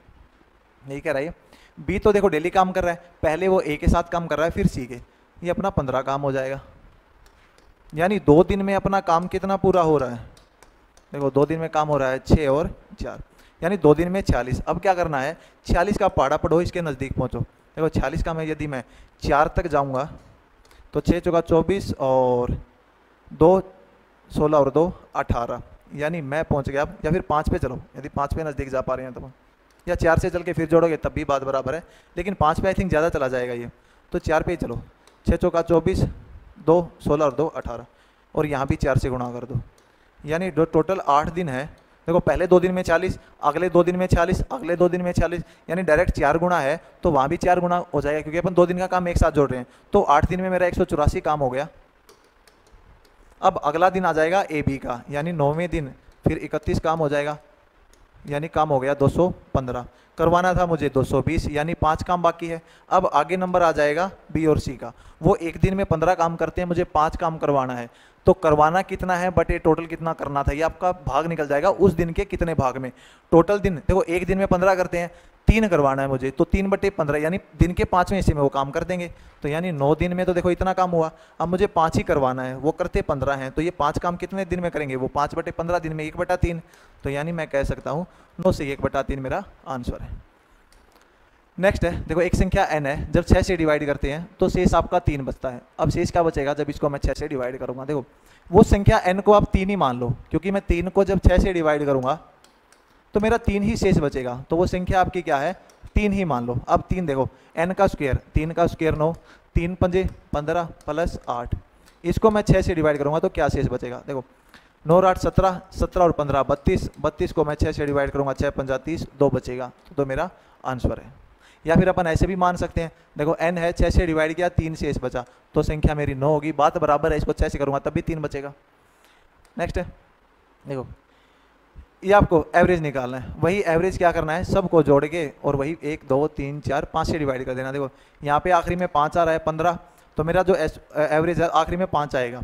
यही कह रहा है, बी तो देखो डेली काम कर रहा है, पहले वो ए के साथ काम कर रहा है फिर सी के, ये अपना 15 काम हो जाएगा। यानी 2 दिन में अपना काम कितना पूरा हो रहा है, देखो 2 दिन में काम हो रहा है 6 और 4, यानी 2 दिन में 46। अब क्या करना है, 46 का पहाड़ा पढ़ो, इसके नज़दीक पहुँचो। देखो 46 का मैं यदि मैं 4 तक जाऊँगा तो 6 चौका 24 और 2 16 और 2 18, यानी मैं पहुँच गया। या फिर 5 पे चलो, यदि 5 पे नज़दीक जा पा रहे हैं तो, या 4 से चल के फिर जोड़ोगे तब भी बात बराबर है, लेकिन 5 पे आई थिंक ज़्यादा चला जाएगा ये, तो 4 पे ही चलो। 6 चौका 24, 2 16 और 2 18, और यहाँ भी 4 से गुणा कर दो, यानी टोटल 8 दिन है। देखो पहले 2 दिन में 40, अगले 2 दिन में 40, अगले 2 दिन में 40, यानी डायरेक्ट 4 गुना है, तो वहाँ भी 4 गुना हो जाएगा, क्योंकि अपन 2 दिन का काम एक साथ जोड़ रहे हैं। तो 8 दिन में मेरा 184 काम हो गया। अब अगला दिन आ जाएगा ए बी का, यानी 9वें दिन फिर 31 काम हो जाएगा, यानी काम हो गया 215। करवाना था मुझे 220, यानी 5 काम बाकी है। अब आगे नंबर आ जाएगा बी और सी का, वो एक दिन में 15 काम करते हैं, मुझे 5 काम करवाना है। तो करवाना कितना है बटे टोटल कितना करना था, ये आपका भाग निकल जाएगा उस दिन के कितने भाग में। टोटल दिन देखो एक दिन में 15 करते हैं, 3 करवाना है मुझे, तो 3 बटे 15, यानी दिन के 5वें हिस्से में वो काम कर देंगे। तो यानी 9 दिन में तो देखो इतना काम हुआ, अब मुझे 5 ही करवाना है, वो करते 15 हैं, तो ये 5 काम कितने दिन में करेंगे, वो 5 बटे 15 दिन में 1/3। तो यानी मैं कह सकता हूँ 9 से 1/3 मेरा आंसर है। नेक्स्ट है, देखो एक संख्या n है, जब 6 से डिवाइड करते हैं तो शेष आपका 3 बचता है। अब शेष क्या बचेगा जब इसको मैं 6 से डिवाइड करूंगा, देखो वो संख्या n को आप 3 ही मान लो, क्योंकि मैं 3 को जब 6 से डिवाइड करूंगा तो मेरा 3 ही शेष बचेगा, तो वो संख्या आपकी क्या है, 3 ही मान लो। अब 3 देखो, n का स्क्वायर, 3 का स्क्वायर 9, 3 पंजे 15 प्लस 8, इसको मैं 6 से डिवाइड करूंगा तो क्या शेष बचेगा, देखो 9 और 8 17, 17 और 15 32, 32 को मैं 6 से डिवाइड करूंगा, 6 पंजा 30, 2 बचेगा, तो मेरा आंसर है। या फिर अपन ऐसे भी मान सकते हैं, देखो n है, 6 से डिवाइड किया, 3 शेष बचा, तो संख्या मेरी 9 होगी, बात बराबर है, इसको 6 से करूंगा तब भी 3 बचेगा। नेक्स्ट है, देखो ये आपको एवरेज निकालना है, वही एवरेज क्या करना है, सबको जोड़ के और वही 1 2 3 4 5 से डिवाइड कर देना। देखो यहाँ पे आखिरी में 5 आ रहा है 15, तो मेरा जो एवरेज है आखिरी में 5 आएगा,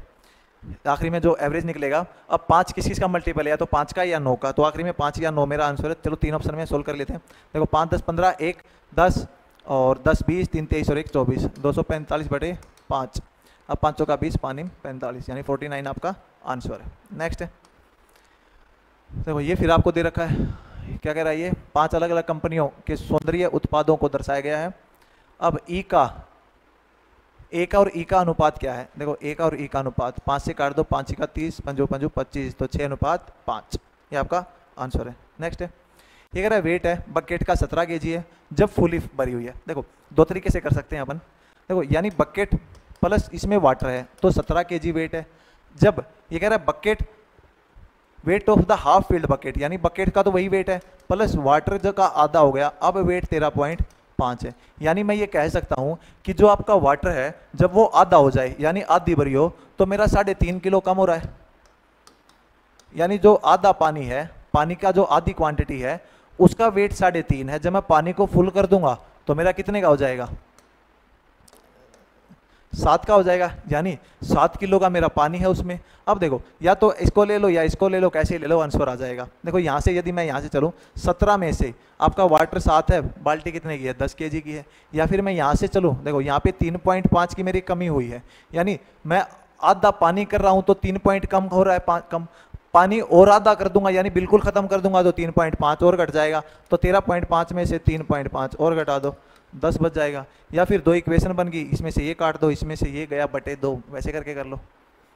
आखिरी में जो एवरेज निकलेगा। अब 5 किस का मल्टीपल है, या तो 5 का या 9 का, तो आखिरी में 5 या 9 मेरा आंसर है। चलो 3 ऑप्शन में सोल्व कर लेते हैं। देखो 5 10 15, 1 10 और 10 20, 3 23 और 1 24, 245 बटे 5। अब 5 का 20, 5 45, यानी 49 आपका आंसर है। नेक्स्ट है, देखो ये फिर आपको दे रखा है, क्या कह रहा है ये, 5 अलग अलग कंपनियों के सौंदर्य उत्पादों को दर्शाया गया है। अब ए का और ई का अनुपात क्या है, देखो ए का और ई का अनुपात 5 से काट दो, 5 का 30, 5 5 25, तो 6:5, ये आपका आंसर है। नेक्स्ट है, ये कह रहा है वेट है बकेट का 17 kg है जब फुली भरी हुई है। देखो 2 तरीके से कर सकते हैं अपन, देखो यानी बकेट प्लस इसमें वाटर है तो 17 kg वेट है। जब ये कह रहा है bucket weight of the half field bucket, यानी बकेट का तो वही वेट है प्लस वाटर जो का आधा हो गया, अब वेट 13.5 है। यानी मैं ये कह सकता हूं कि जो आपका वाटर है जब वो आधा हो जाए, यानी आधी भरी हो, तो मेरा 3.5 किलो कम हो रहा है। यानी जो आधा पानी है, पानी का जो आधी क्वांटिटी है उसका वेट 3.5 है। जब मैं पानी को फुल कर दूंगा तो मेरा कितने का हो जाएगा, 7 का हो जाएगा, यानी 7 किलो का मेरा पानी है उसमें। अब देखो या तो इसको ले लो या इसको ले लो, कैसे ले लो आंसर आ जाएगा। देखो यहाँ से यदि मैं यहाँ से चलूँ, 17 में से आपका वाटर 7 है, बाल्टी कितने की है, 10 kg की है। या फिर मैं यहाँ से चलूँ, देखो यहाँ पे 3.5 की मेरी कमी हुई है, यानी मैं आधा पानी कर रहा हूँ तो 3 पॉइंट कम हो रहा है, कम पानी और आधा कर दूंगा, यानी बिल्कुल खत्म कर दूंगा तो 3.5 और घट जाएगा, तो 13.5 में से 3.5 और घटा दो, 10 बच जाएगा। या फिर 2 इक्वेशन बन गई, इसमें से ये काट दो, इसमें से ये गया बटे 2, वैसे करके कर लो।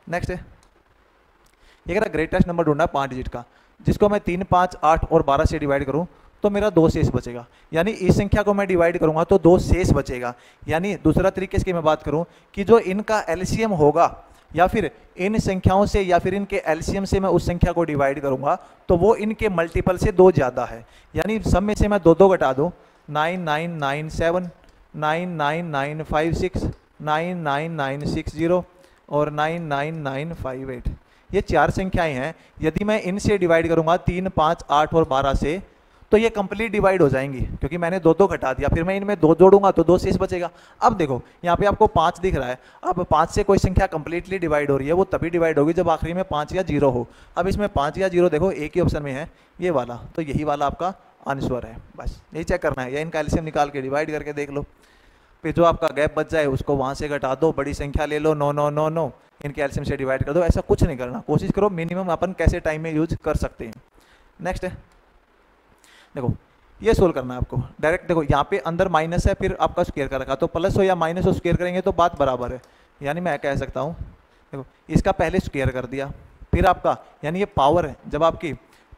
नेक्स्ट है, ये कह रहा ग्रेटेस्ट नंबर ढूंढना 5 डिजिट का, जिसको मैं 3 5 8 और 12 से डिवाइड करूं तो मेरा 2 शेष बचेगा। यानी इस संख्या को मैं डिवाइड करूंगा तो 2 शेष बचेगा। यानी दूसरा तरीके से मैं बात करूं कि जो इनका एलसीएम होगा, या फिर इन संख्याओं से या फिर इनके एलसीएम से मैं उस संख्या को डिवाइड करूंगा तो वो इनके मल्टीपल से 2 ज़्यादा है। यानी सब में से मैं 2 घटा दूँ, 9997, 99956, 99960 और 99958, ये 4 संख्याएं हैं। यदि मैं इनसे डिवाइड करूंगा 3 5 8 और 12 से, तो ये कंप्लीट डिवाइड हो जाएंगी, क्योंकि मैंने 2 घटा दिया। फिर मैं इनमें 2 जोड़ूंगा तो 2 शेष बचेगा। अब देखो यहाँ पे आपको 5 दिख रहा है, अब 5 से कोई संख्या कंप्लीटली डिवाइड हो रही है, वो तभी डिवाइड होगी जब आखिरी में 5 या 0 हो। अब इसमें 5 या 0 देखो एक ही ऑप्शन में है, ये वाला, तो यही वाला आपका आंसर है। बस यही चेक करना है, या इनका एलसीएम निकाल के डिवाइड करके देख लो। फिर जो आपका गैप बच जाए उसको वहाँ से घटा दो, बड़ी संख्या ले लो 9 9 9 9, इनके एलसीएम से डिवाइड कर दो, ऐसा कुछ नहीं करना, कोशिश करो मिनिमम अपन कैसे टाइम में यूज कर सकते हैं। नेक्स्ट है, देखो ये सोल्व करना है आपको डायरेक्ट। देखो यहाँ पे अंदर माइनस है, फिर आपका स्क्वायर कर रखा, तो प्लस हो या माइनस हो स्क्वायर करेंगे तो बात बराबर है। यानी मैं कह सकता हूँ, देखो इसका पहले स्क्वायर कर दिया, फिर आपका यानी ये पावर है, जब आपकी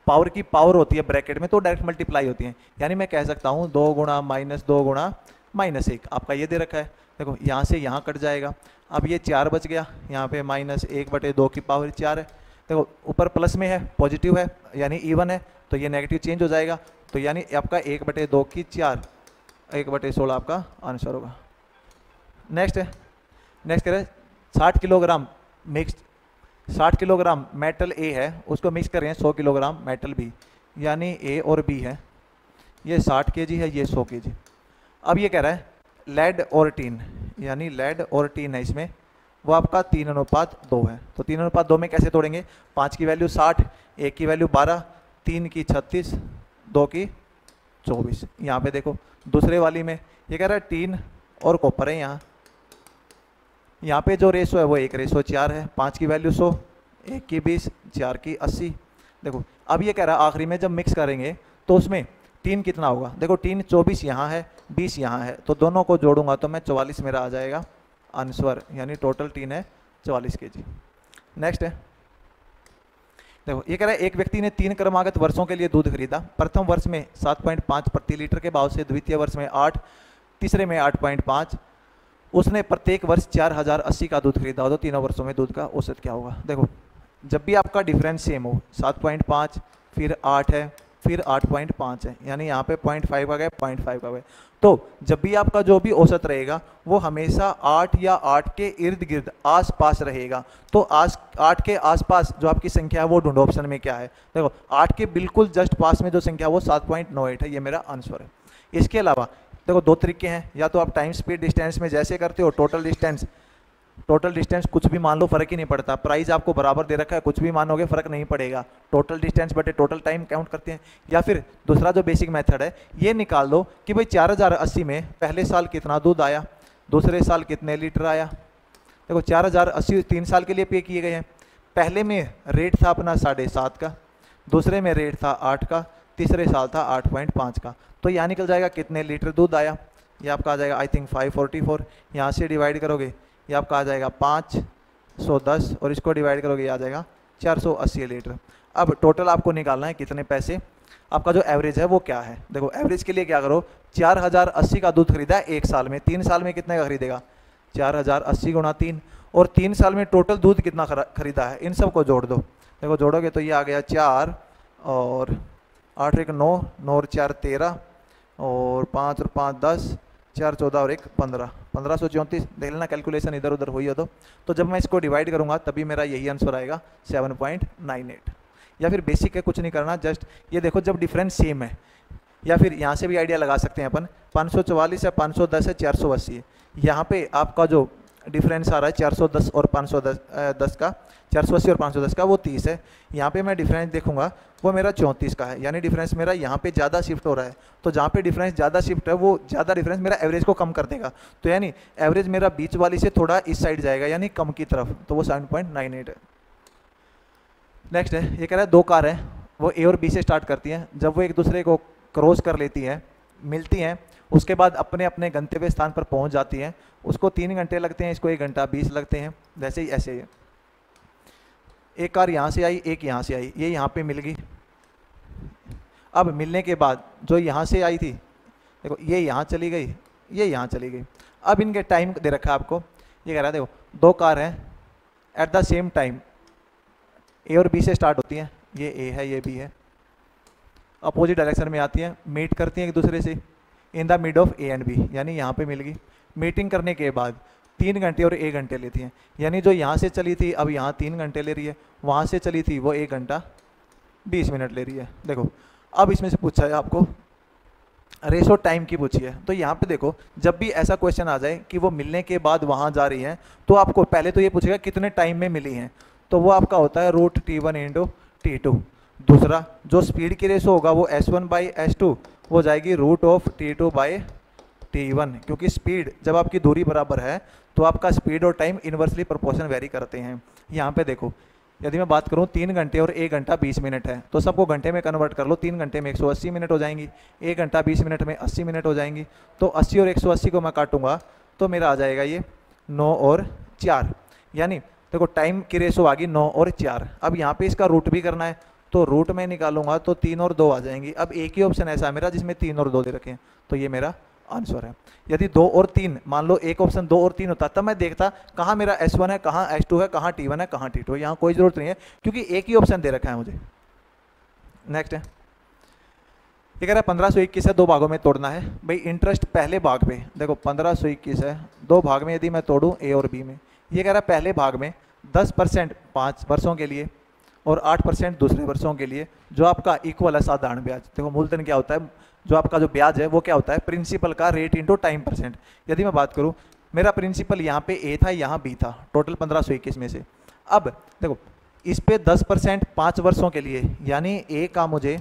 पावर की पावर होती है ब्रैकेट में तो डायरेक्ट मल्टीप्लाई होती है। यानी मैं कह सकता हूँ 2 गुणा माइनस 2 गुणा माइनस 1, आपका ये दे रखा है। देखो यहाँ से यहाँ कट जाएगा, अब ये 4 बच गया, यहाँ पे माइनस 1/2 की पावर 4 है। देखो ऊपर प्लस में है, पॉजिटिव है यानी इवन है, तो ये नेगेटिव चेंज हो जाएगा, तो यानी आपका 1/2 की 4, 1/16 आपका आंसर होगा। नेक्स्ट है, नेक्स्ट करें 60 किलोग्राम मिक्स, 60 किलोग्राम मेटल ए है, उसको मिक्स करें 100 किलोग्राम मेटल बी, यानी ए और बी है, ये 60 kg है, ये 100 kg। अब ये कह रहा है लेड और टीन, यानी लेड और टीन है इसमें, वो आपका 3:2 है। तो 3:2 में कैसे तोड़ेंगे, 5 की वैल्यू 60, 1 की वैल्यू 12, 3 की 36, 2 की 24। यहाँ पे देखो दूसरे वाली में ये कह रहा है टीन और कॉपर है, यहाँ पे जो रेशो है वो 1:4 है, 5 की वैल्यू 100, 1 की 20, 4 की 80। देखो अब ये कह रहा है आखिरी में जब मिक्स करेंगे तो उसमें टीन कितना होगा, देखो टीन 24 यहाँ है, 20 यहाँ है, तो दोनों को जोड़ूंगा तो मैं 44 मेरा आ जाएगा आंसर, यानी टोटल टीन है 44 kg। नेक्स्ट है, देखो ये कह रहा है एक व्यक्ति ने 3 क्रमागत वर्षों के लिए दूध खरीदा, प्रथम वर्ष में 7.5 प्रति लीटर के भाव से, द्वितीय वर्ष में 8, तीसरे में 8.5, उसने प्रत्येक वर्ष 4080 का दूध खरीदा हो, तो तीनों वर्षों में दूध का औसत क्या होगा। देखो जब भी आपका डिफरेंस सेम हो, 7.5 फिर 8 है फिर 8.5 है, यानी यहाँ पे 0.5 आ गए 0.5 आ गए, तो जब भी आपका जो भी औसत रहेगा वो हमेशा 8 या 8 के इर्द गिर्द आसपास रहेगा। तो 8 के आसपास जो आपकी संख्या है वो ढूंढो, ऑप्शन में क्या है। देखो 8 के बिल्कुल जस्ट पास में जो संख्या है वो 7.98 है, ये मेरा आंसर है। इसके अलावा देखो 2 तरीके हैं, या तो आप टाइम स्पीड डिस्टेंस में जैसे करते हो, टोटल डिस्टेंस कुछ भी मान लो फर्क ही नहीं पड़ता, प्राइस आपको बराबर दे रखा है, कुछ भी मानोगे फर्क नहीं पड़ेगा, टोटल डिस्टेंस बटे टोटल टाइम काउंट करते हैं। या फिर दूसरा जो बेसिक मेथड है, ये निकाल दो कि भाई 4080 में पहले साल कितना दूध आया, दूसरे साल कितने लीटर आया। देखो 4080 3 साल के लिए पे किए गए हैं, पहले में रेट था अपना 7.5 का, दूसरे में रेट था 8 का, तीसरे साल था 8.5 का, तो यहाँ निकल जाएगा कितने लीटर दूध आया, ये आपका आ जाएगा आई थिंक 544, यहाँ से डिवाइड करोगे ये आपका आ जाएगा 510, और इसको डिवाइड करोगे ये आ जाएगा 480 लीटर। अब टोटल आपको निकालना है कितने पैसे, आपका जो एवरेज है वो क्या है। देखो एवरेज के लिए क्या करो, 4080 का दूध खरीदा है 1 साल में, 3 साल में कितने का खरीदेगा, 4080 गुणा 3, और 3 साल में टोटल दूध कितना खरीदा है, इन सब को जोड़ दो। देखो जोड़ोगे तो ये आ गया 4 और 8 1 9, 9 और 4 13, और 5 और 5 10, 4 14 और 1 15, 1534। देख लेना कैलकुलेशन इधर उधर हुई हो तो जब मैं इसको डिवाइड करूंगा तभी मेरा यही आंसर आएगा 7.98। या फिर बेसिक है, कुछ नहीं करना, जस्ट ये देखो जब डिफरेंस सेम है, या फिर यहाँ से भी आइडिया लगा सकते हैं अपन, 544 है, 510 है, 480 है, यहाँ पे आपका जो डिफरेंस आ रहा है 410 और 510 का, 480 और 510 का वो 30 है, यहाँ पे मैं डिफरेंस देखूंगा वो मेरा 34 का है, यानी डिफरेंस मेरा यहाँ पे ज़्यादा शिफ्ट हो रहा है, तो जहाँ पे डिफरेंस ज़्यादा शिफ्ट है वो ज़्यादा डिफरेंस मेरा एवरेज को कम कर देगा, तो यानी एवरेज मेरा बीच वाली से थोड़ा इस साइड जाएगा, यानी कम की तरफ, तो वो 7.98 है। नेक्स्ट है, ये कह रहा है 2 कार हैं, वो ए और बी से स्टार्ट करती हैं, जब वो एक दूसरे को क्रॉस कर लेती हैं, मिलती हैं, उसके बाद अपने अपने गंतव्य स्थान पर पहुंच जाती हैं, उसको 3 घंटे लगते हैं, इसको 1 घंटा 20 लगते हैं, वैसे ही ऐसे ही है। एक कार यहाँ से आई, एक यहाँ से आई, ये यहाँ पे मिल गई। अब मिलने के बाद जो यहाँ से आई थी, देखो ये यहाँ चली गई, ये यहाँ चली गई। अब इनके टाइम दे रखा है आपको, ये कह रहा है देखो 2 कार हैं एट द सेम टाइम, ए और बी से स्टार्ट होती हैं, ये ए है ये बी है, अपोजिट डायरेक्शन में आती हैं, मीट करती हैं एक दूसरे से in the mid of A and B, यानी यहाँ पे मिल गई। मीटिंग करने के बाद 3 घंटे और 1 घंटे लेती हैं, यानी जो यहाँ से चली थी अब यहाँ 3 घंटे ले रही है, वहाँ से चली थी वो 1 घंटा 20 मिनट ले रही है। देखो अब इसमें से पूछा है आपको रेशो टाइम की पूछी है, तो यहाँ पे देखो जब भी ऐसा क्वेश्चन आ जाए कि वो मिलने के बाद वहाँ जा रही है, तो आपको पहले तो ये पूछेगा कितने टाइम में मिली हैं, तो वो आपका होता है √T1 × T2। दूसरा जो स्पीड की रेशो होगा वो S1/S2 वो जाएगी √T2/T1। t1, क्योंकि स्पीड जब आपकी दूरी बराबर है तो आपका स्पीड और टाइम इन्वर्सली प्रोपोर्शन वेरी करते हैं। यहाँ पे देखो, यदि मैं बात करूँ 3 घंटे और 1 घंटा 20 मिनट है तो सबको घंटे में कन्वर्ट कर लो। 3 घंटे में 180 मिनट हो जाएंगी, 1 घंटा 20 मिनट में 80 मिनट हो जाएंगी। तो 80 और 180 को मैं काटूंगा तो मेरा आ जाएगा ये 9 और 4, यानी देखो टाइम की रेशो आ गई 9 और 4। अब यहाँ पे इसका रूट भी करना है तो रूट में निकालूंगा तो 3 और 2 आ जाएंगी। अब एक ही ऑप्शन ऐसा है मेरा जिसमें 3 और 2 दे रखे हैं, तो ये मेरा आंसर है। यदि 2 और 3, मान लो एक ऑप्शन 2 और 3 होता तब मैं देखता कहाँ मेरा S1 है, कहाँ S2 है, कहाँ T1 है, कहाँ T2 है। यहाँ कोई ज़रूरत नहीं है क्योंकि एक ही ऑप्शन दे रखा है मुझे। नेक्स्ट है, ये कह रहा है 1521 है, 2 भागों में तोड़ना है। भाई इंटरेस्ट पहले भाग पे देखो 1521 है, 2 भाग में यदि मैं तोड़ूँ A और B में, ये कह रहा है पहले भाग में 10% 5 वर्षों के लिए और 8% दूसरे वर्षों के लिए, जो आपका इक्वल है साधारण ब्याज। देखो मूलधन क्या होता है, जो आपका जो ब्याज है वो क्या होता है, प्रिंसिपल का रेट इंटू टाइम परसेंट। यदि मैं बात करूँ मेरा प्रिंसिपल यहाँ पे A था, यहाँ B था, टोटल 1521 में से। अब देखो इस पे 10% 5 वर्षों के लिए, यानी A का मुझे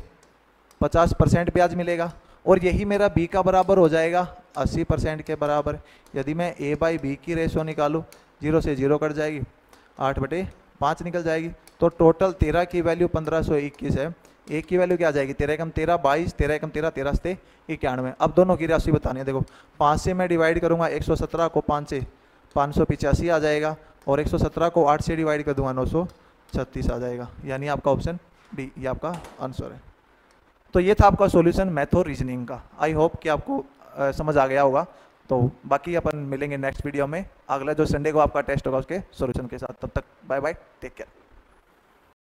50% ब्याज मिलेगा और यही मेरा B का बराबर हो जाएगा 80% के बराबर। यदि मैं A/B की रेशो निकालूँ, 0 से 0 कट जाएगी, 8/5 निकल जाएगी। तो टोटल 13 की वैल्यू 1521 है, एक की वैल्यू क्या आ जाएगी 13 एकम 13 22, 13 एकम 13 13 से 91। अब दोनों की राशि बतानी है। देखो 5 से मैं डिवाइड करूँगा 117 को, 5 से 585 आ जाएगा और 117 को 8 से डिवाइड कर दूंगा 936 आ जाएगा, यानी आपका ऑप्शन डी ये आपका आंसर है। तो ये था आपका सॉल्यूशन मैथ और रीजनिंग का। आई होप कि आपको समझ आ गया होगा। तो बाकी अपन मिलेंगे नेक्स्ट वीडियो में, अगला जो संडे को आपका टेस्ट होगा उसके सॉल्यूशन के साथ। तब तक बाय बाय, टेक केयर।